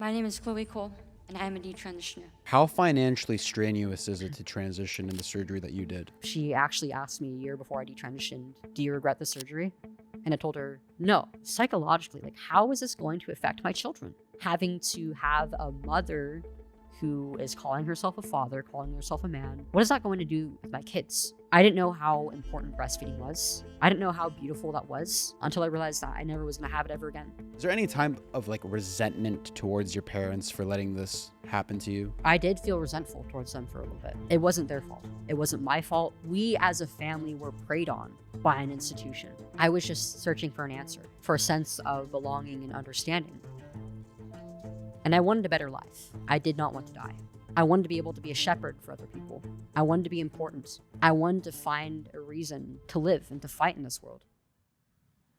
My name is Chloe Cole, and I am a detransitioner. How financially strenuous is it to transition in the surgery that you did? She actually asked me a year before I detransitioned, do you regret the surgery? And I told her, no. Psychologically, how is this going to affect my children? Having to have a mother who is calling herself a father, calling herself a man, what is that going to do with my kids? I didn't know how important breastfeeding was. I didn't know how beautiful that was until I realized that I never was going to have it ever again. Is there any time of resentment towards your parents for letting this happen to you? I did feel resentful towards them for a little bit. It wasn't their fault. It wasn't my fault. We as a family were preyed on by an institution. I was just searching for an answer, for a sense of belonging and understanding. And I wanted a better life. I did not want to die. I wanted to be able to be a shepherd for other people. I wanted to be important. I wanted to find a reason to live and to fight in this world.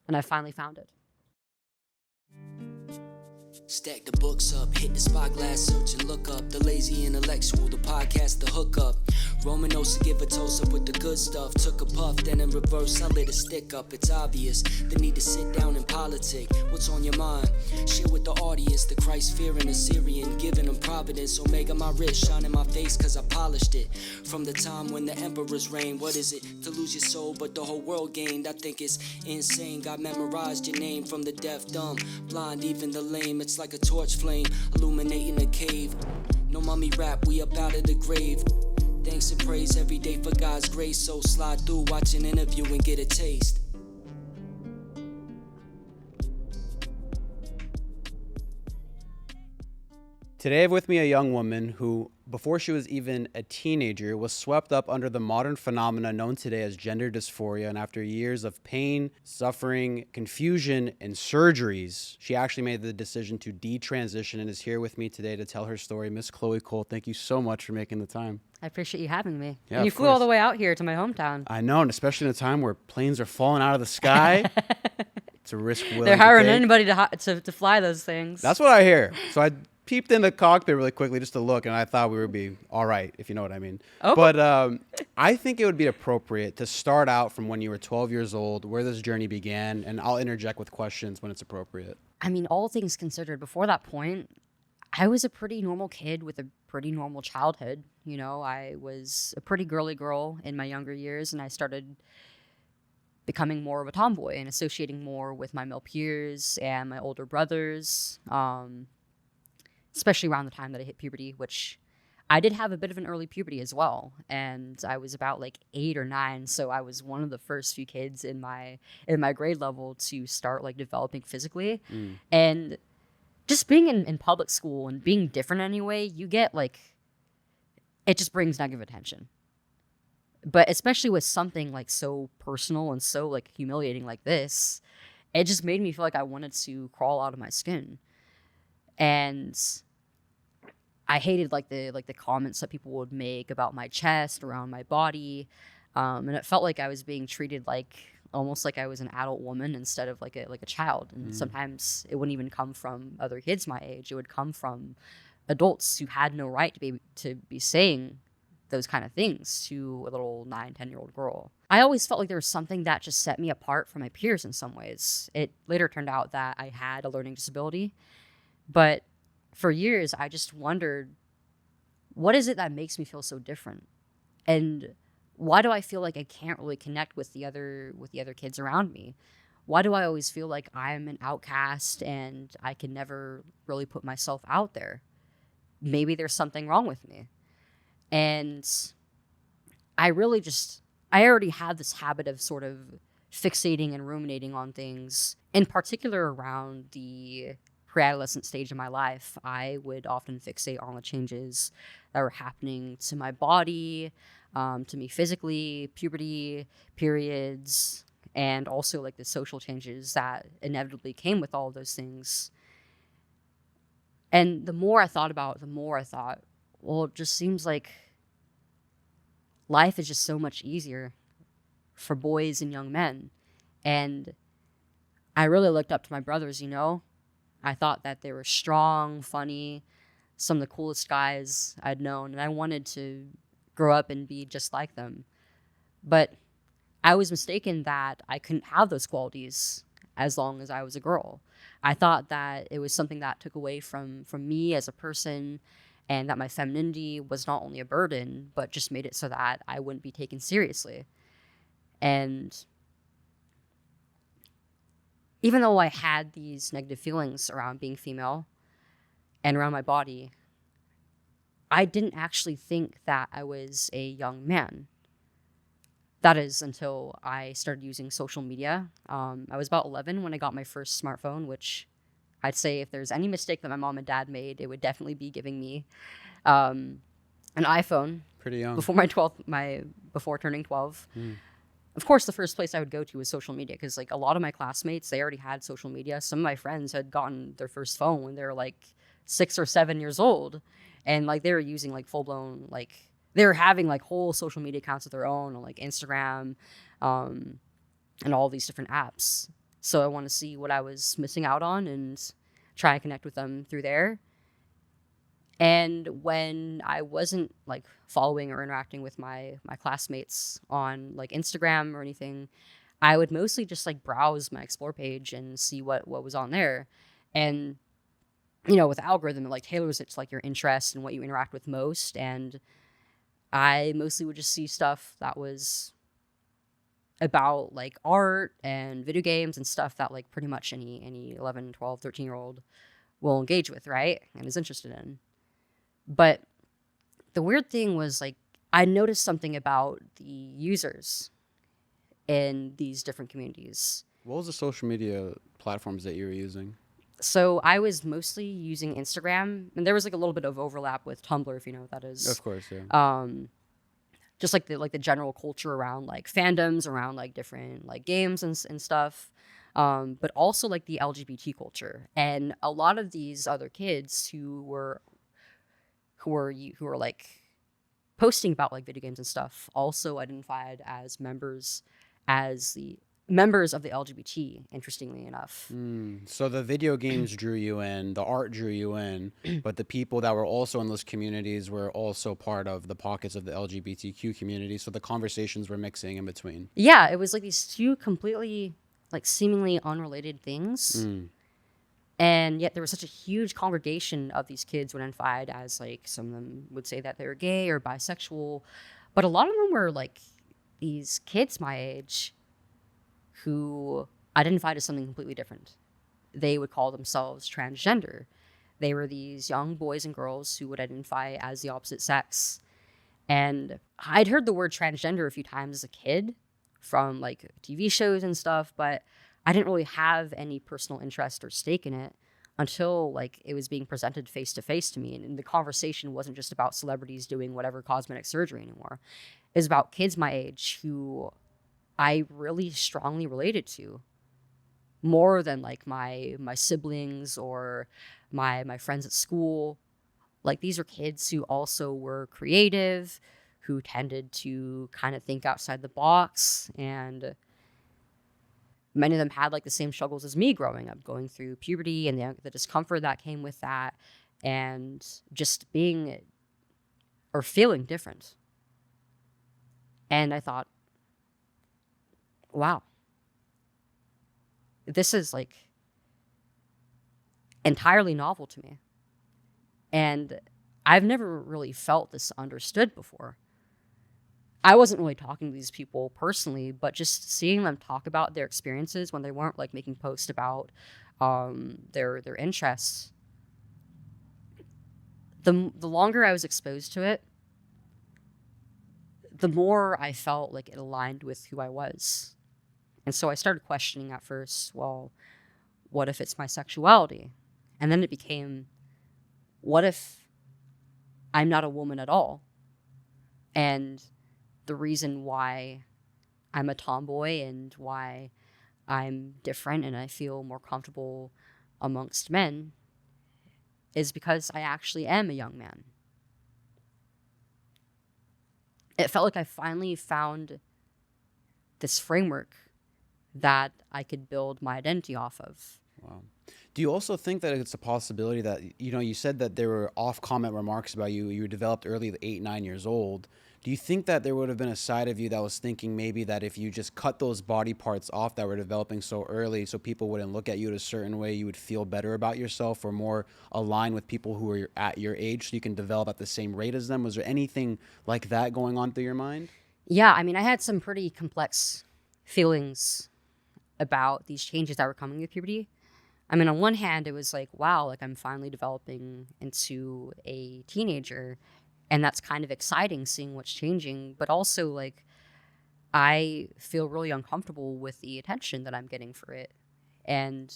And I finally found it. Stack the books up, hit the spyglass, search and look up. The lazy intellectual, the podcast, the hookup. Romanous to give a toast up with the good stuff. Took a puff, then in reverse, I lit a stick up. It's obvious, the need to sit down and politic. What's on your mind? Share with the audience, the Christ-fearing Assyrian. Giving them providence, Omega my wrist, shine in my face cause I polished it. From the time when the emperors reigned, what is it? To lose your soul, but the whole world gained. I think it's insane, God memorized your name. From the deaf, dumb, blind, even the lame. It's like a torch flame, illuminating a cave. No mummy rap, we up out of the grave. Thanks and praise every day for God's grace. So slide through, watch an interview and get a taste. Today I have with me a young woman who, before she was even a teenager, was swept up under the modern phenomena known today as gender dysphoria, and after years of pain, suffering, confusion, and surgeries, she actually made the decision to detransition and is here with me today to tell her story. Miss Chloe Cole, thank you so much for making the time. I appreciate you having me. Yeah, and you of flew all course. the way out here to my hometown. I know, and especially in a time where planes are falling out of the sky. It's a risk willing They're to hiring take. anybody to fly those things. That's what I hear. So I peeped in the cockpit really quickly just to look, and I thought we would be all right, if you know what I mean. Okay. But I think it would be appropriate to start out from when you were 12 years old, where this journey began, and I'll interject with questions when it's appropriate. I mean, all things considered, before that point, I was a pretty normal kid with a pretty normal childhood. You know, I was a pretty girly girl in my younger years, and I started becoming more of a tomboy and associating more with my male peers and my older brothers, especially around the time that I hit puberty, which I did have a bit of an early puberty as well. And I was about 8 or 9, so I was one of the first few kids in my grade level to start developing physically. And just being in public school and being different anyway, you get it just brings negative attention. But especially with something so personal and so humiliating like this, it just made me feel like I wanted to crawl out of my skin. And I hated the comments that people would make about my chest, around my body, and it felt like I was being treated almost like I was an adult woman instead of like a child. And sometimes it wouldn't even come from other kids my age; it would come from adults who had no right to be saying those kind of things to a little 9, 10-year-old girl. I always felt like there was something that just set me apart from my peers in some ways. It later turned out that I had a learning disability, but for years I just wondered, what is it that makes me feel so different? And why do I feel like I can't really connect with the other kids around me? Why do I always feel like I'm an outcast and I can never really put myself out there? Maybe there's something wrong with me. And I already had this habit of sort of fixating and ruminating on things, in particular around the pre-adolescent stage of my life. I would often fixate on the changes that were happening to my body, to me physically, puberty, periods, and also the social changes that inevitably came with all of those things. And the more I thought about it, the more I thought, well, it just seems like life is just so much easier for boys and young men. And I really looked up to my brothers, I thought that they were strong, funny, some of the coolest guys I'd known, and I wanted to grow up and be just like them. But I was mistaken that I couldn't have those qualities as long as I was a girl. I thought that it was something that took away from me as a person, and that my femininity was not only a burden, but just made it so that I wouldn't be taken seriously. And even though I had these negative feelings around being female and around my body, I didn't actually think that I was a young man. That is until I started using social media. I was about 11 when I got my first smartphone, which I'd say if there's any mistake that my mom and dad made, it would definitely be giving me an iPhone Pretty young. before turning 12. Of course, the first place I would go to was social media, because like a lot of my classmates, they already had social media. Some of my friends had gotten their first phone when they were like 6 or 7 years old, and like they were using like full blown, like they were having like whole social media accounts of their own on like Instagram, and all these different apps. So I want to see what I was missing out on and try and connect with them through there. And when I wasn't like following or interacting with my classmates on like Instagram or anything, I would mostly just like browse my explore page and see what was on there. And you know, with the algorithm, it like tailors it to like your interests and what you interact with most. And I mostly would just see stuff that was about like art and video games and stuff that like pretty much any 11, 12, 13-year-old will engage with, right? And is interested in. But the weird thing was like I noticed something about the users in these different communities. What was the social media platforms that you were using? So I was mostly using Instagram, and there was like a little bit of overlap with Tumblr, if you know what that is. Of course, yeah. Just like the general culture around like fandoms, around like different like games and stuff, but also like the LGBT culture. And a lot of these other kids who were like posting about like video games and stuff also identified as members of the LGBT, interestingly enough. So the video games drew you in, the art drew you in, but the people that were also in those communities were also part of the pockets of the LGBTQ community. So the conversations were mixing in between. Yeah, it was like these two completely like seemingly unrelated things. And yet there was such a huge congregation of these kids who identified as like, some of them would say that they were gay or bisexual, but a lot of them were like these kids my age who identified as something completely different. They would call themselves transgender. They were these young boys and girls who would identify as the opposite sex. And I'd heard the word transgender a few times as a kid from like TV shows and stuff, but I didn't really have any personal interest or stake in it until like it was being presented face to face to me. And the conversation wasn't just about celebrities doing whatever cosmetic surgery anymore. It was about kids my age who I really strongly related to, more than like my siblings or my friends at school. Like these are kids who also were creative, who tended to kind of think outside the box, and many of them had like the same struggles as me growing up, going through puberty and the discomfort that came with that, and just being or feeling different. And I thought, wow, this is like entirely novel to me. And I've never really felt this understood before. I wasn't really talking to these people personally, but just seeing them talk about their experiences when they weren't like making posts about their interests. The longer I was exposed to it, the more I felt like it aligned with who I was. And so I started questioning at first, well, what if it's my sexuality? And then it became, what if I'm not a woman at all? And the reason why I'm a tomboy and why I'm different and I feel more comfortable amongst men is because I actually am a young man. It felt like I finally found this framework that I could build my identity off of. Wow. Do you also think that it's a possibility that, you know, you said that there were off-comment remarks about you developed early at 8, 9 years old. Do you think that there would have been a side of you that was thinking maybe that if you just cut those body parts off that were developing so early, so people wouldn't look at you in a certain way, you would feel better about yourself or more aligned with people who are at your age so you can develop at the same rate as them? Was there anything like that going on through your mind? Yeah, I mean, I had some pretty complex feelings about these changes that were coming with puberty. I mean, on one hand, it was like, wow, like I'm finally developing into a teenager. And that's kind of exciting seeing what's changing. But also, like, I feel really uncomfortable with the attention that I'm getting for it. And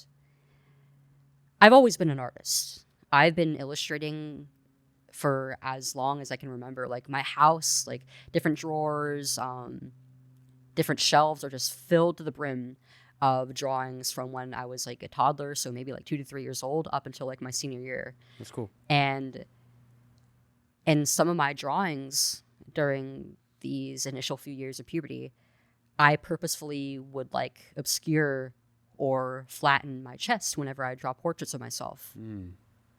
I've always been an artist. I've been illustrating for as long as I can remember. Like, my house, like, different drawers, different shelves are just filled to the brim of drawings from when I was like a toddler, so maybe like 2 to 3 years old, up until like my senior year. That's cool. And some of my drawings during these initial few years of puberty, I purposefully would like obscure or flatten my chest whenever I draw portraits of myself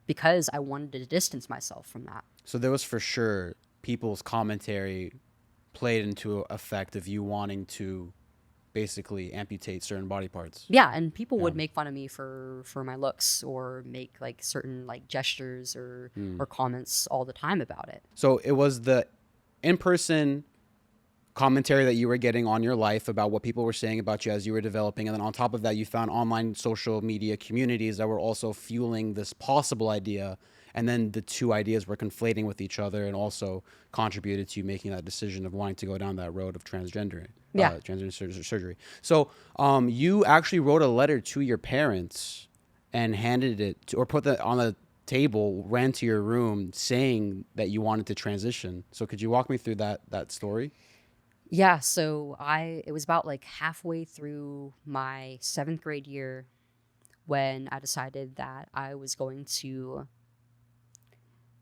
because I wanted to distance myself from that. So there was for sure people's commentary played into effect of you wanting to basically amputate certain body parts. Yeah, and people would make fun of me for my looks or make like certain like gestures or comments all the time about it. So it was the in-person commentary that you were getting on your life about what people were saying about you as you were developing. And then on top of that, you found online social media communities that were also fueling this possible idea. And then the two ideas were conflating with each other and also contributed to you making that decision of wanting to go down that road of transgender surgery. So you actually wrote a letter to your parents and handed it to, or put that on the table, ran to your room saying that you wanted to transition. So could you walk me through that story? Yeah, so it was about like halfway through my 7th grade year when I decided that I was going to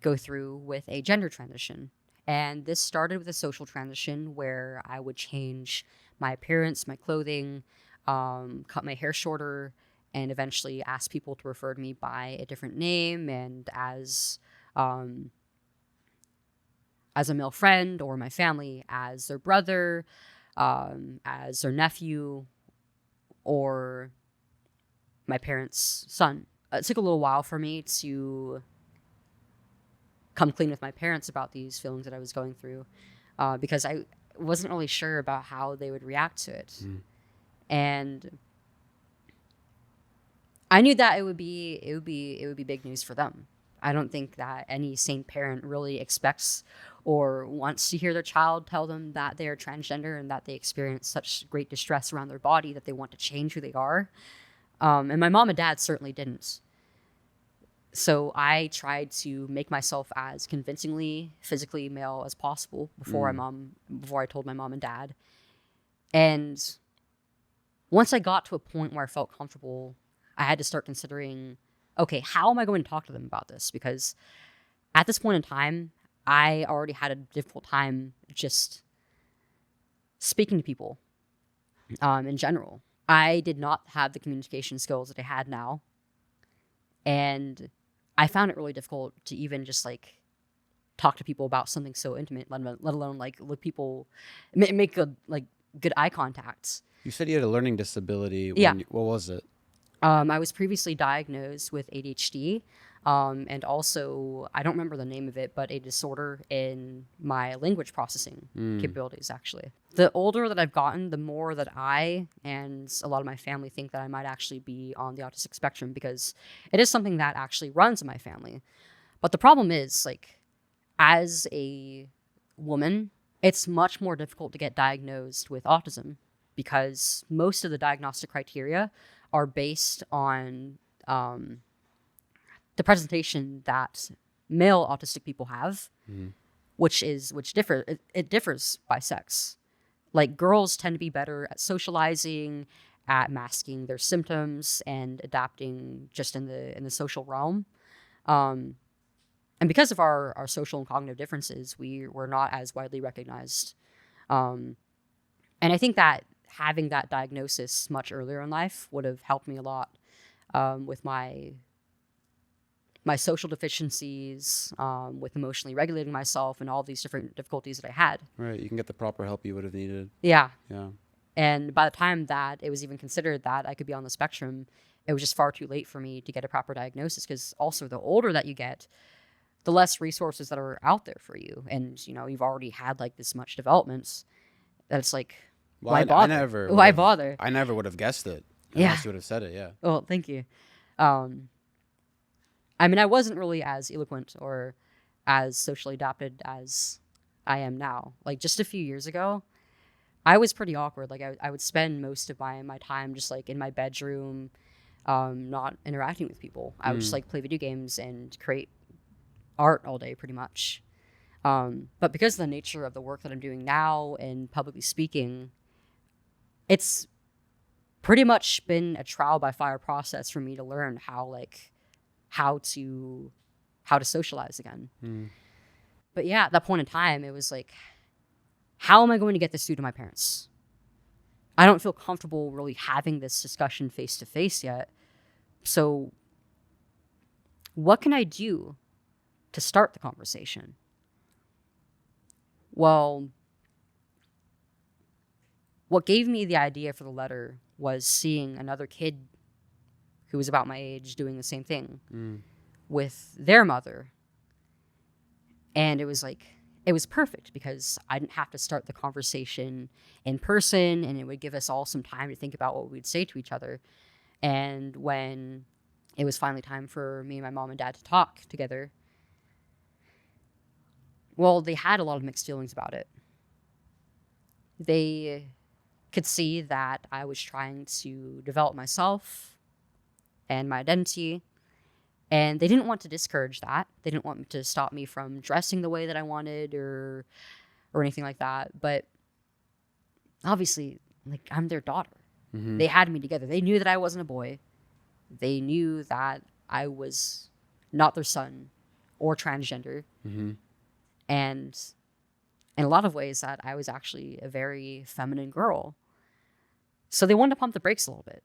go through with a gender transition. And this started with a social transition where I would change my appearance, my clothing, cut my hair shorter, and eventually ask people to refer to me by a different name and as a male friend, or my family as their brother, as their nephew, or my parents' son. It took a little while for me to come clean with my parents about these feelings that I was going through, because I wasn't really sure about how they would react to it. And I knew that it would be big news for them. I don't think that any sane parent really expects or wants to hear their child tell them that they are transgender and that they experience such great distress around their body that they want to change who they are. And my mom and dad certainly didn't. So I tried to make myself as convincingly physically male as possible before I told my mom and dad. And once I got to a point where I felt comfortable, I had to start considering, okay, how am I going to talk to them about this? Because at this point in time, I already had a difficult time just speaking to people in general. I did not have the communication skills that I had now. And I found it really difficult to even just like talk to people about something so intimate, let alone like look people, make good eye contact. You said you had a learning disability. Yeah. What was it? I was previously diagnosed with ADHD, and also, I don't remember the name of it, but a disorder in my language processing capabilities, actually. The older that I've gotten, the more that I and a lot of my family think that I might actually be on the autistic spectrum, because it is something that actually runs in my family. But the problem is, like, as a woman, it's much more difficult to get diagnosed with autism because most of the diagnostic criteria are based on the presentation that male autistic people have, which differs by sex. Like, girls tend to be better at socializing, at masking their symptoms, and adapting just in the social realm. And because of our social and cognitive differences, we're not as widely recognized. And I think that having that diagnosis much earlier in life would have helped me a lot with my my social deficiencies, with emotionally regulating myself and all these different difficulties that I had. Right. You can get the proper help you would have needed. Yeah. Yeah. And by the time that it was even considered that I could be on the spectrum, it was just far too late for me to get a proper diagnosis, because also the older that you get, the less resources that are out there for you. And, you know, you've already had like this much development that it's like, Well, why bother? Why bother? I never would have guessed it. Yeah. Unless you would have said it, yeah. Oh, thank you. I mean, I wasn't really as eloquent or as socially adapted as I am now. Like just a few years ago, I was pretty awkward. Like I would spend most of my time just like in my bedroom, not interacting with people. I would just like play video games and create art all day pretty much. But because of the nature of the work that I'm doing now and publicly speaking, it's pretty much been a trial by fire process for me to learn how to socialize again. But yeah, at that point in time, it was like, how am I going to get this through to my parents? I don't feel comfortable really having this discussion face to face yet. So what can I do to start the conversation? Well, what gave me the idea for the letter was seeing another kid who was about my age doing the same thing with their mother. And it was like, it was perfect because I didn't have to start the conversation in person, and it would give us all some time to think about what we'd say to each other. And when it was finally time for me and my mom and dad to talk together, well, they had a lot of mixed feelings about it. They could see that I was trying to develop myself and my identity, and they didn't want to discourage that. They didn't want to stop me from dressing the way that I wanted or anything like that. But obviously, like, I'm their daughter. They had me together. They knew that I wasn't a boy. They knew that I was not their son or transgender. And in a lot of ways that I was actually a very feminine girl. So they wanted to pump the brakes a little bit.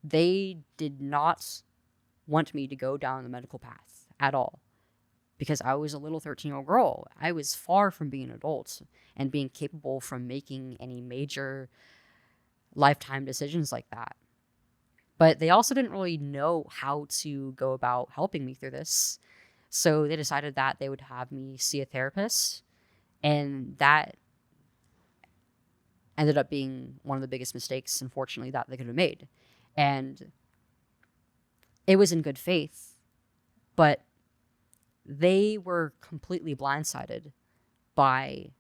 They did not want me to go down the medical path at all, because I was a little 13-year-old girl. I was far from being an adult and being capable from making any major lifetime decisions like that. But they also didn't really know how to go about helping me through this. So they decided that they would have me see a therapist, and that ended up being one of the biggest mistakes, unfortunately, that they could have made. And it was in good faith, but they were completely blindsided by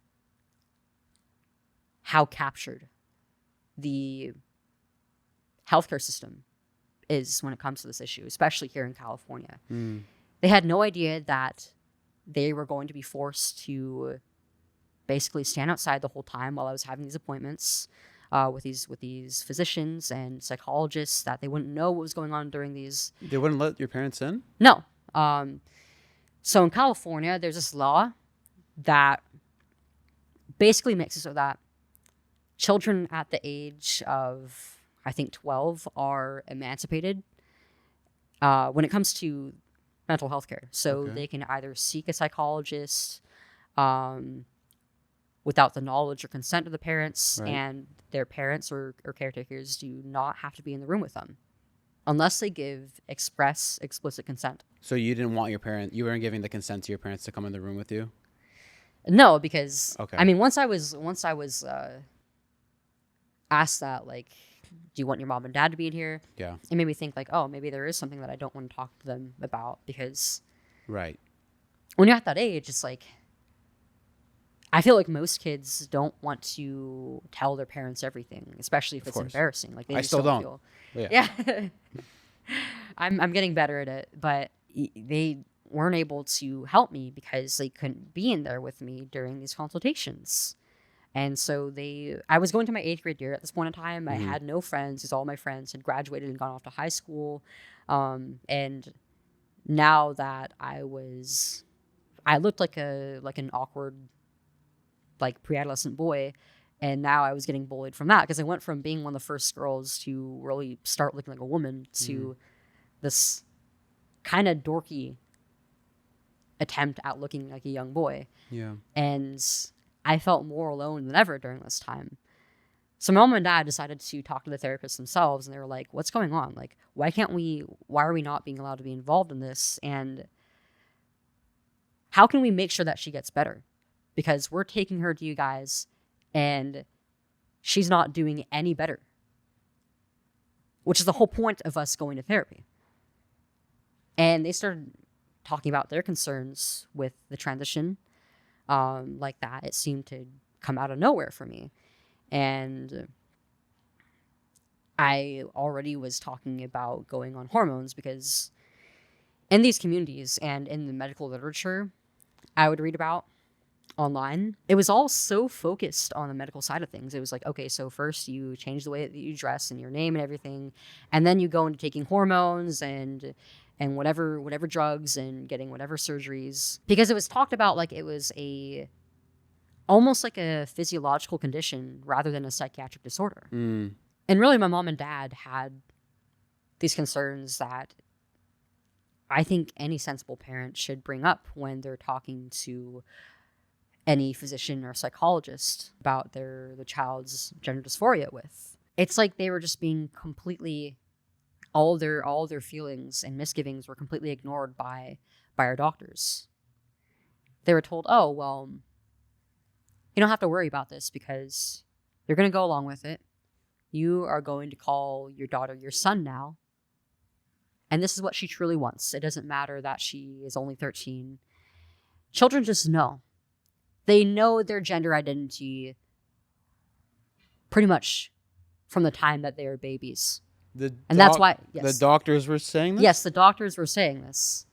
how captured the healthcare system is when it comes to this issue, especially here in California. They had no idea that they were going to be forced to basically stand outside the whole time while I was having these appointments with these physicians and psychologists, that they wouldn't know what was going on during these. They wouldn't let your parents in? No. So in California, there's this law that basically makes it so that children at the age of, I think, 12 are emancipated when it comes to mental health care. So they can either seek a psychologist without the knowledge or consent of the parents, and their parents or caretakers do not have to be in the room with them unless they give explicit consent. So you didn't want you weren't giving the consent to your parents to come in the room with you? No, because I mean, once I was asked that, like, do you want your mom and dad to be in here? Yeah. It made me think, like, oh, maybe there is something that I don't want to talk to them about, because when you're at that age, it's like, I feel like most kids don't want to tell their parents everything, especially if it's embarrassing. Like, they still don't. Feel, yeah. I'm getting better at it, but they weren't able to help me because they couldn't be in there with me during these consultations. And so I was going to my 8th grade year at this point in time. I had no friends, because all my friends had graduated and gone off to high school. And now that I looked like an awkward, like, pre-adolescent boy. And now I was getting bullied from that, because I went from being one of the first girls to really start looking like a woman to this kind of dorky attempt at looking like a young boy. Yeah. And I felt more alone than ever during this time. So my mom and dad decided to talk to the therapists themselves, and they were like, what's going on? Like, why are we not being allowed to be involved in this? And how can we make sure that she gets better? Because we're taking her to you guys, and she's not doing any better. Which is the whole point of us going to therapy. And they started talking about their concerns with the transition like that. It seemed to come out of nowhere for me. And I already was talking about going on hormones because in these communities and in the medical literature I would read about online, it was all so focused on the medical side of things. It was like, okay, so first you change the way that you dress and your name and everything, and then you go into taking hormones and whatever drugs and getting whatever surgeries, because it was talked about like it was almost like a physiological condition rather than a psychiatric disorder. And really, my mom and dad had these concerns that I think any sensible parent should bring up when they're talking to any physician or psychologist about the child's gender dysphoria with. It's like they were just being completely, all their feelings and misgivings were completely ignored by our doctors. They were told, oh, well, you don't have to worry about this because you're going to go along with it. You are going to call your daughter your son now. And this is what she truly wants. It doesn't matter that she is only 13. Children just know. They know their gender identity pretty much from the time that they are babies. That's why, yes. The doctors were saying this? Yes, the doctors were saying this.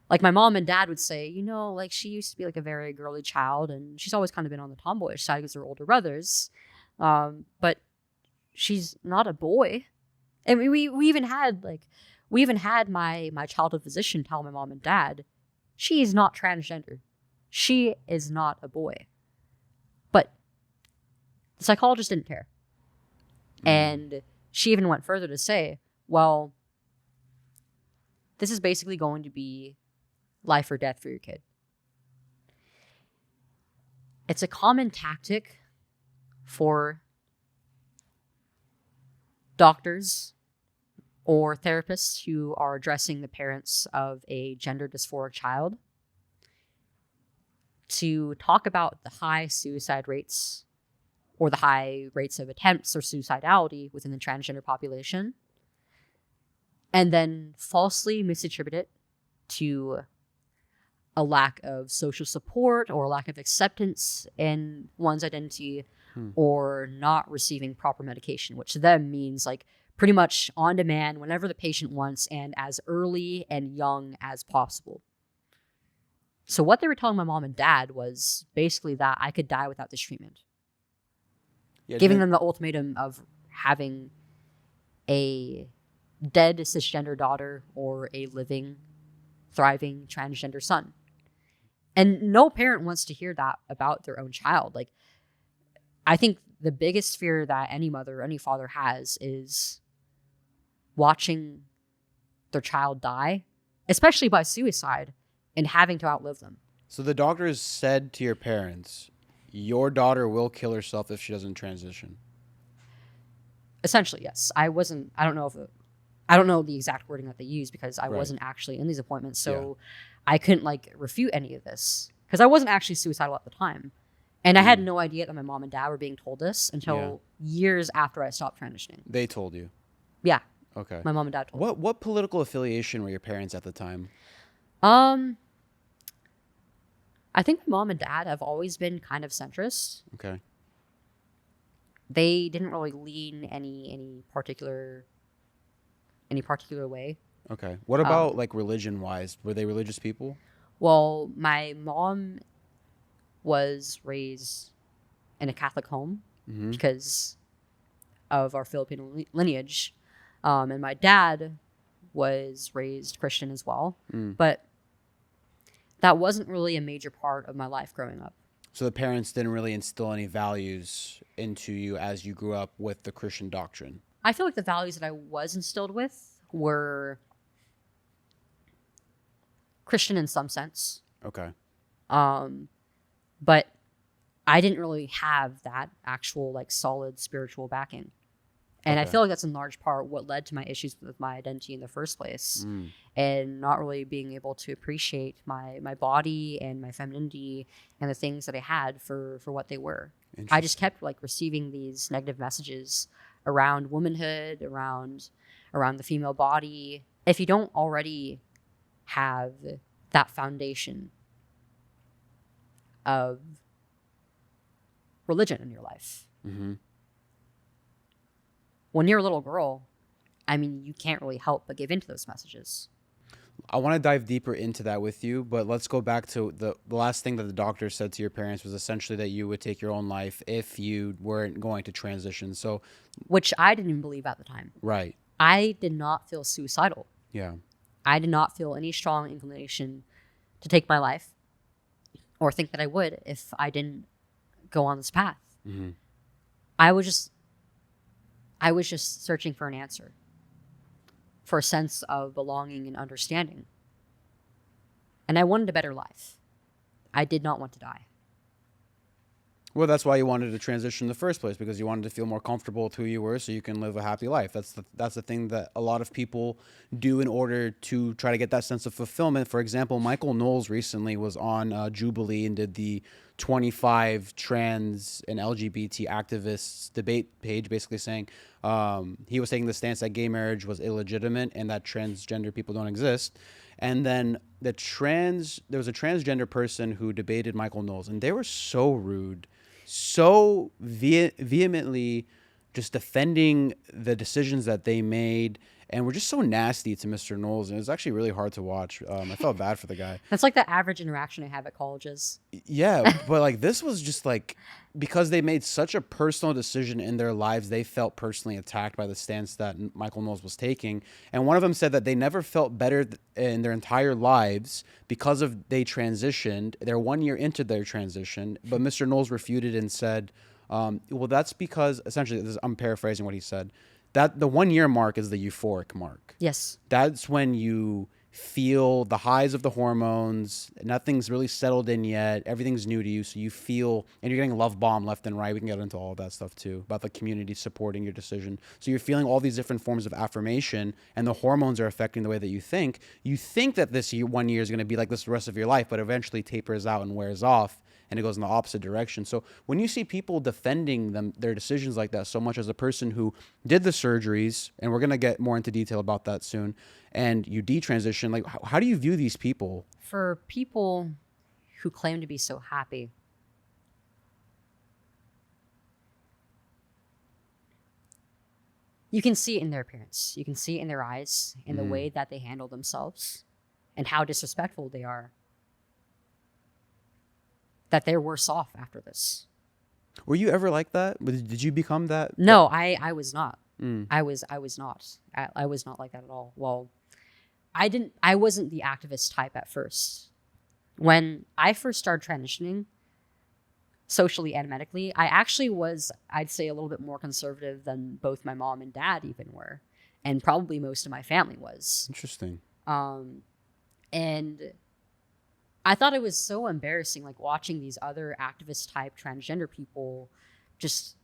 Like my mom and dad would say, like she used to be like a very girly child and she's always kind of been on the tomboyish side because they're older brothers. But she's not a boy. And we even had my childhood physician tell my mom and dad, she is not transgender. She is not a boy. But the psychologist didn't care. And she even went further to say, well, this is basically going to be life or death for your kid. It's a common tactic for doctors or therapists who are addressing the parents of a gender dysphoric child to talk about the high suicide rates or the high rates of attempts or suicidality within the transgender population, and then falsely misattribute it to a lack of social support or a lack of acceptance in one's identity or not receiving proper medication, which then means like pretty much on demand whenever the patient wants and as early and young as possible. So what they were telling my mom and dad was basically that I could die without this treatment. Yeah, giving them the ultimatum of having a dead cisgender daughter or a living, thriving transgender son. And no parent wants to hear that about their own child. Like, I think the biggest fear that any mother or any father has is watching their child die, especially by suicide, and having to outlive them. So the doctors said to your parents, your daughter will kill herself if she doesn't transition. Essentially, yes. I don't know the exact wording that they used because I wasn't actually in these appointments. So I couldn't refute any of this because I wasn't actually suicidal at the time. And I had no idea that my mom and dad were being told this until years after I stopped transitioning. They told you? Yeah. Okay. My mom and dad told me. What political affiliation were your parents at the time? I think my mom and dad have always been kind of centrist. Okay. They didn't really lean any particular way. Okay. What about religion-wise? Were they religious people? Well, my mom was raised in a Catholic home because of our Filipino lineage. And my dad was raised Christian as well. But that wasn't really a major part of my life growing up. So the parents didn't really instill any values into you as you grew up with the Christian doctrine? I feel like the values that I was instilled with were Christian in some sense. Okay. But I didn't really have that actual like solid spiritual backing. And I Okay. feel like that's in large part what led to my issues with my identity in the first place, and not really being able to appreciate my body and my femininity and the things that I had for what they were. I just kept like receiving these negative messages around womanhood, around the female body. If you don't already have that foundation of religion in your life, when you're a little girl, I mean, you can't really help but give into those messages. I want to dive deeper into that with you, but let's go back to the last thing that the doctor said to your parents was essentially that you would take your own life if you weren't going to transition. So, Which I didn't even believe at the time. right. I did not feel suicidal. Yeah. I did not feel any strong inclination to take my life or think that I would if I didn't go on this path. I was just searching for an answer, for a sense of belonging and understanding. And I wanted a better life. I did not want to die. Well, that's why you wanted to transition in the first place, because you wanted to feel more comfortable with who you were so you can live a happy life. That's the thing that a lot of people do in order to try to get that sense of fulfillment. For example, Michael Knowles recently was on Jubilee and did the 25 trans and LGBT activists debate page, basically saying he was taking the stance that gay marriage was illegitimate and that transgender people don't exist. And then there was a transgender person who debated Michael Knowles, and they were so rude, so vehemently just defending the decisions that they made, and were just so nasty to Mr. Knowles. And it was actually really hard to watch. I felt bad for the guy. That's like the average interaction I have at colleges. Yeah, but like this was just like, because they made such a personal decision in their lives, they felt personally attacked by the stance that Michael Knowles was taking. And one of them said that they never felt better in their entire lives because of they transitioned. They're 1 year into their transition, but Mr. Knowles refuted and said, well, that's because, essentially, I'm paraphrasing what he said, that the 1 year mark is the euphoric mark. Yes. That's when you feel the highs of the hormones. Nothing's really settled in yet. Everything's new to you. So you feel, and you're getting love bombed left and right. We can get into all of that stuff too, about the community supporting your decision. So you're feeling all these different forms of affirmation, and the hormones are affecting the way that you think. You think that this 1 year is going to be like this the rest of your life, but eventually tapers out and wears off, and it goes in the opposite direction. So when you see people defending their decisions like that so much, as a person who did the surgeries, and we're going to get more into detail about that soon, and you detransition, like, how do you view these people? For people who claim to be so happy, you can see it in their appearance. You can see it in their eyes, in the way that they handle themselves, and how disrespectful they are. That they're worse off after this. Were you ever like that? Did you become that? No, I was not. I was not. I was not like that at all. Well, I wasn't the activist type at first. When I first started transitioning, socially and medically, I actually was, I'd say, a little bit more conservative than both my mom and dad even were, and probably most of my family was. Interesting. And I thought it was so embarrassing, like watching these other activist type transgender people just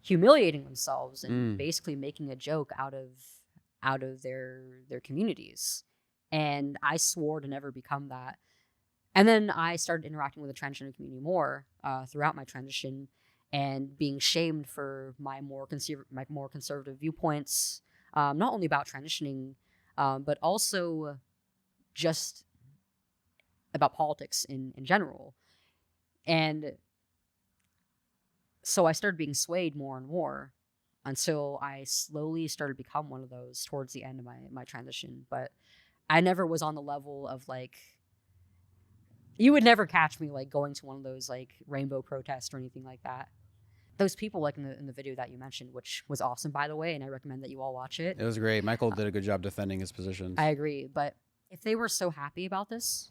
humiliating themselves and basically making a joke out of their communities. And I swore to never become that. And then I started interacting with the transgender community more throughout my transition, and being shamed for my more conservative viewpoints, not only about transitioning, but also just about politics in general. And so I started being swayed more and more until I slowly started to become one of those towards the end of my transition. But I never was on the level of, like, you would never catch me like going to one of those like rainbow protests or anything like that. Those people, like in the video that you mentioned, which was awesome, by the way, and I recommend that you all watch it. It was great. Michael did a good job defending his positions. I agree, but if they were so happy about this,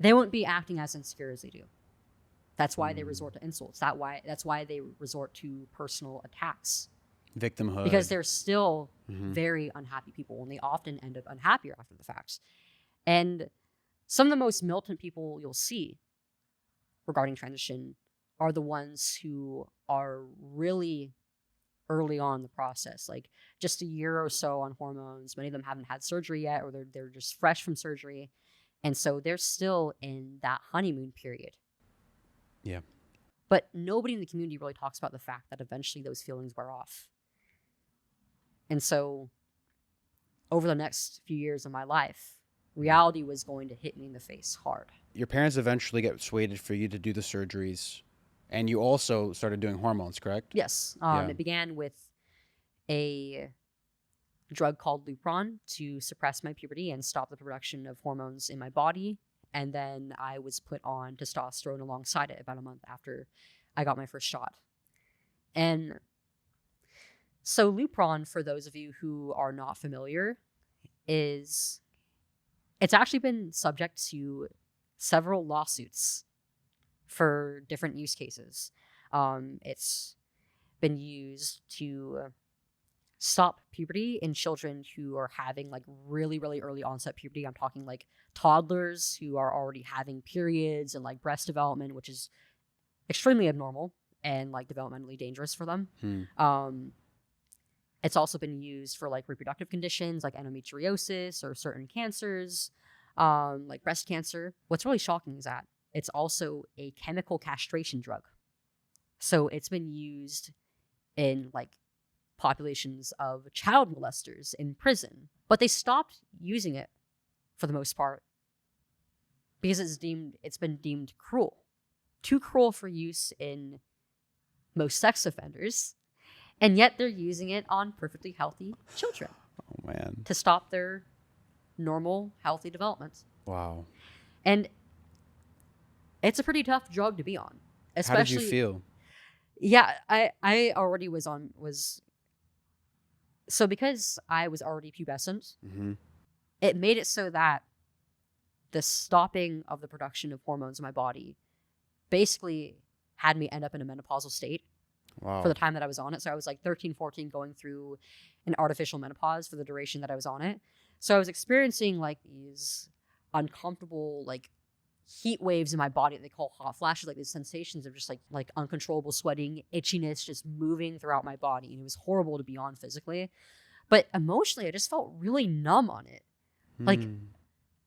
they wouldn't be acting as insecure as they do. That's why they resort to insults. That's why they resort to personal attacks. Victimhood. because they're still very unhappy people, and they often end up unhappier after the fact. And some of the most militant people you'll see regarding transition are the ones who are really early on in the process, like just a year or so on hormones. Many of them haven't had surgery yet, or they're just fresh from surgery, and so they're still in that honeymoon period. Yeah. But nobody in the community really talks about the fact that eventually those feelings wear off. And so over the next few years of my life, reality was going to hit me in the face hard. Your parents eventually get persuaded for you to do the surgeries, and you also started doing hormones, correct? Yes. Yeah. It began with a drug called Lupron to suppress my puberty and stop the production of hormones in my body. And then I was put on testosterone alongside it about a month after I got my first shot. And so Lupron, for those of you who are not familiar, it's actually been subject to several lawsuits for different use cases. It's been used to stop puberty in children who are having like really, really early onset puberty. I'm talking like toddlers who are already having periods and like breast development, which is extremely abnormal and like developmentally dangerous for them. It's also been used for like reproductive conditions like endometriosis or certain cancers, like breast cancer. What's really shocking is that it's also a chemical castration drug. So it's been used in like populations of child molesters in prison, but they stopped using it for the most part because it's been deemed cruel, too cruel for use in most sex offenders, and yet they're using it on perfectly healthy children. Oh man. To stop their normal healthy development. Wow. And it's a pretty tough drug to be on. Especially, how did you feel? Yeah, I already was so because I was already pubescent, it made it so that the stopping of the production of hormones in my body basically had me end up in a menopausal state for the time that I was on it. So I was like 13, 14 going through an artificial menopause for the duration that I was on it. So I was experiencing like these uncomfortable like heat waves in my body that they call hot flashes, like these sensations of just like uncontrollable sweating, itchiness, just moving throughout my body. And it was horrible to be on physically. But emotionally, I just felt really numb on it. Like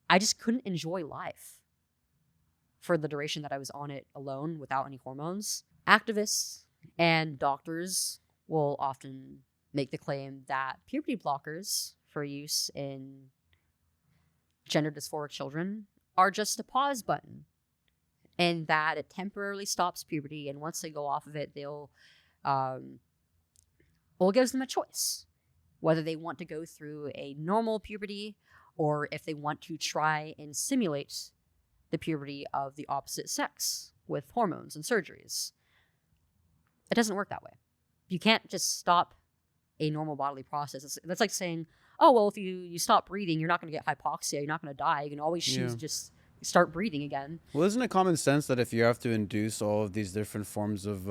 I just couldn't enjoy life for the duration that I was on it alone without any hormones. Activists and doctors will often make the claim that puberty blockers for use in gender dysphoric children are just a pause button, and that it temporarily stops puberty, and once they go off of it, they'll it gives them a choice whether they want to go through a normal puberty or if they want to try and simulate the puberty of the opposite sex with hormones and surgeries. It doesn't work that way. You can't just stop a normal bodily process. That's like saying, oh, well, if you stop breathing, you're not going to get hypoxia. You're not going to die. You can always choose to just start breathing again. Well, isn't it common sense that if you have to induce all of these different forms of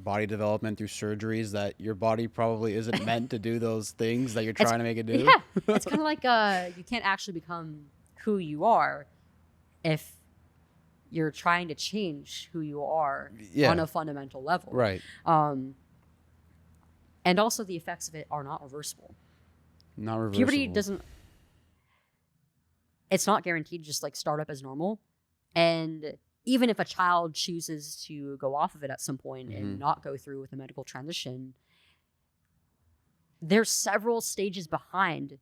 body development through surgeries, that your body probably isn't meant to do those things that you're trying to make it do? Yeah. It's kind of like you can't actually become who you are if you're trying to change who you are on a fundamental level. Right. And also the effects of it are not reversible. Not reversible. Puberty doesn't... It's not guaranteed to just like start up as normal. And even if a child chooses to go off of it at some point and not go through with a medical transition, there's several stages behind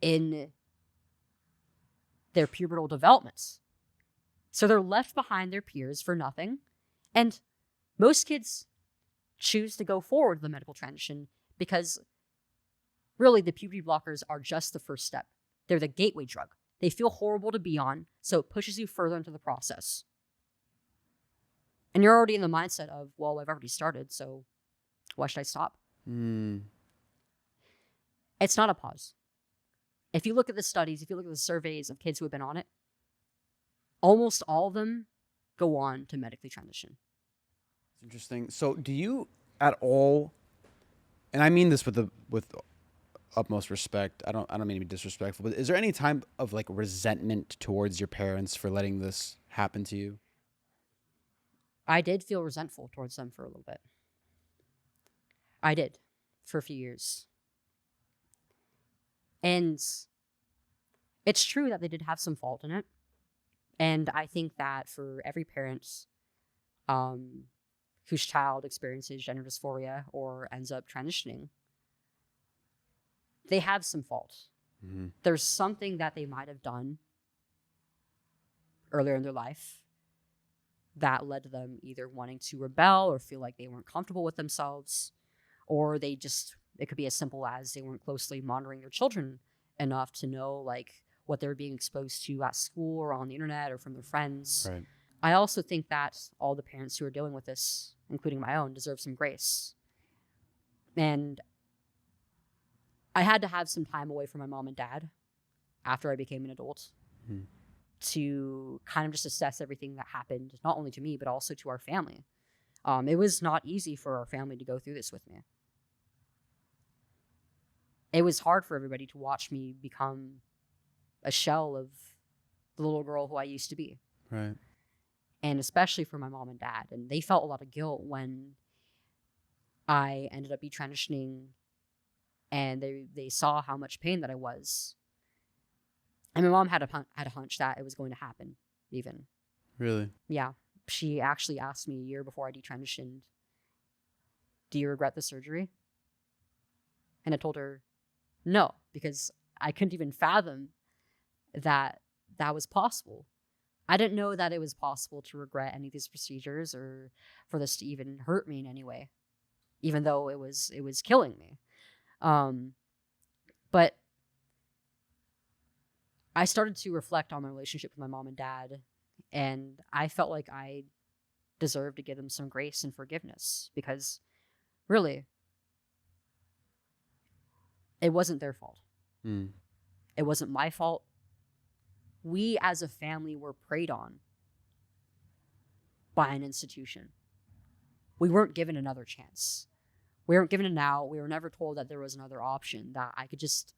in their pubertal developments. So they're left behind their peers for nothing. And most kids choose to go forward with the medical transition because really the puberty blockers are just the first step. They're the gateway drug. They feel horrible to be on, so it pushes you further into the process. And you're already in the mindset of, well, I've already started, so why should I stop? It's not a pause. If you look at the studies, if you look at the surveys of kids who have been on it, almost all of them go on to medically transition. It's interesting. So do you at all And I mean this with utmost respect. I don't mean to be disrespectful, but is there any time of like resentment towards your parents for letting this happen to you? I did feel resentful towards them for a little bit. I did, for a few years. And it's true that they did have some fault in it. And I think that for every parent whose child experiences gender dysphoria or ends up transitioning, they have some fault. Mm-hmm. There's something that they might have done earlier in their life that led to them either wanting to rebel or feel like they weren't comfortable with themselves, or it could be as simple as they weren't closely monitoring their children enough to know like what they're being exposed to at school or on the internet or from their friends. Right. I also think that all the parents who are dealing with this, including my own, deserve some grace. And I had to have some time away from my mom and dad after I became an adult to kind of just assess everything that happened, not only to me, but also to our family. It was not easy for our family to go through this with me. It was hard for everybody to watch me become a shell of the little girl who I used to be. Right. And especially for my mom and dad. And they felt a lot of guilt when I ended up detransitioning and they saw how much pain that I was. And my mom had a hunch that it was going to happen, even. Really? Yeah. She actually asked me a year before I detransitioned, "Do you regret the surgery?" And I told her, no, because I couldn't even fathom that was possible. I didn't know that it was possible to regret any of these procedures or for this to even hurt me in any way, even though it was killing me. But I started to reflect on my relationship with my mom and dad, and I felt like I deserved to give them some grace and forgiveness because, really, it wasn't their fault. It wasn't my fault. We as a family were preyed on by an institution. We weren't given another chance. We weren't given an out. We were never told that there was another option, that I could just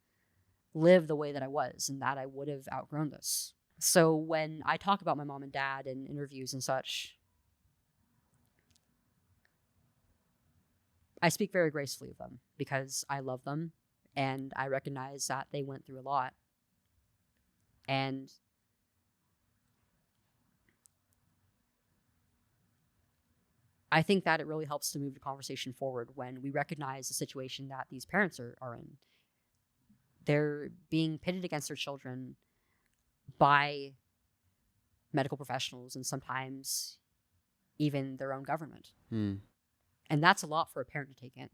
live the way that I was and that I would have outgrown this. So when I talk about my mom and dad in interviews and such, I speak very gracefully of them because I love them and I recognize that they went through a lot. And I think that it really helps to move the conversation forward when we recognize the situation that these parents are in. They're being pitted against their children by medical professionals and sometimes even their own government. And that's a lot for a parent to take in.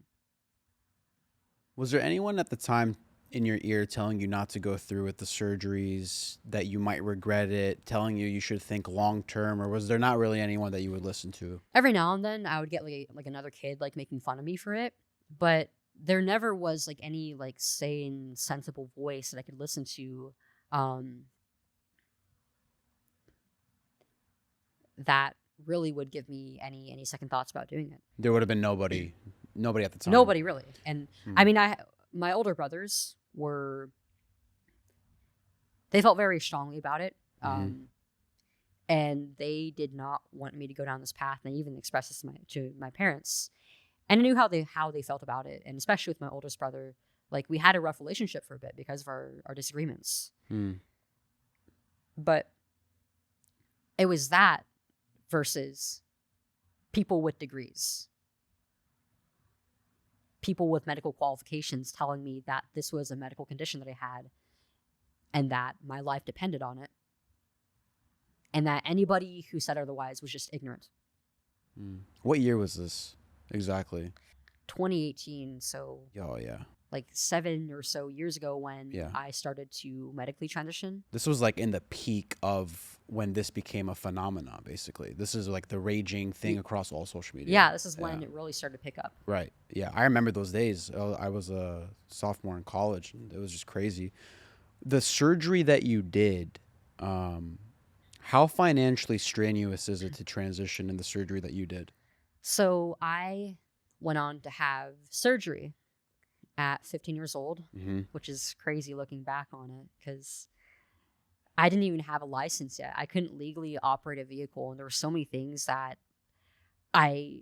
Was there anyone at the time in your ear telling you not to go through with the surgeries, that you might regret it, telling you should think long term, or was there not really anyone that you would listen to? Every now and then I would get like another kid like making fun of me for it, but there never was like any like sane, sensible voice that I could listen to that really would give me any second thoughts about doing it. There would have been nobody at the time. Nobody really. And I mean, my older brothers they felt very strongly about it. And they did not want me to go down this path. And they even expressed this to my parents. And I knew how they felt about it. And especially with my oldest brother, like we had a rough relationship for a bit because of our disagreements. But it was that versus people with degrees. People with medical qualifications telling me that this was a medical condition that I had and that my life depended on it. And that anybody who said otherwise was just ignorant. What year was this exactly? 2018, so Oh, yeah. like 7 or so years ago when Yeah. I started to medically transition. This was like in the peak of when this became a phenomenon, basically. This is like the raging thing across all social media. Yeah, this is when it really started to pick up. Right. Yeah, I remember those days. I was a sophomore in college, and it was just crazy. The surgery that you did, how financially strenuous is it to transition in the surgery that you did? So I went on to have surgery at 15 years old, Mm-hmm. which is crazy looking back on it because I didn't even have a license yet. I couldn't legally operate a vehicle, and there were so many things that I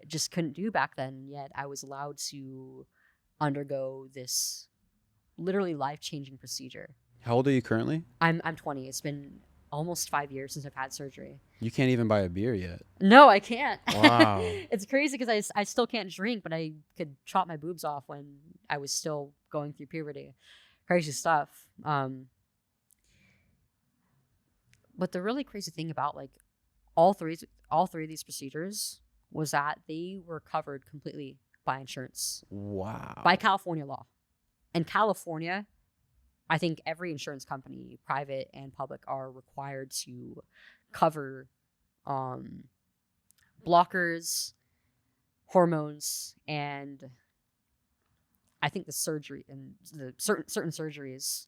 just couldn't do back then. And yet I was allowed to undergo this literally life-changing procedure. How old are you currently? I'm 20. It's been almost 5 years since I've had surgery. You can't even buy a beer yet. No, I can't. Wow. It's crazy because I still can't drink, but I could chop my boobs off when I was still going through puberty. Crazy stuff. But the really crazy thing about like all three of these procedures was that they were covered completely by insurance, Wow. by California law. In California, I think every insurance company, private and public, are required to cover blockers, hormones, and I think the surgery and the certain surgeries,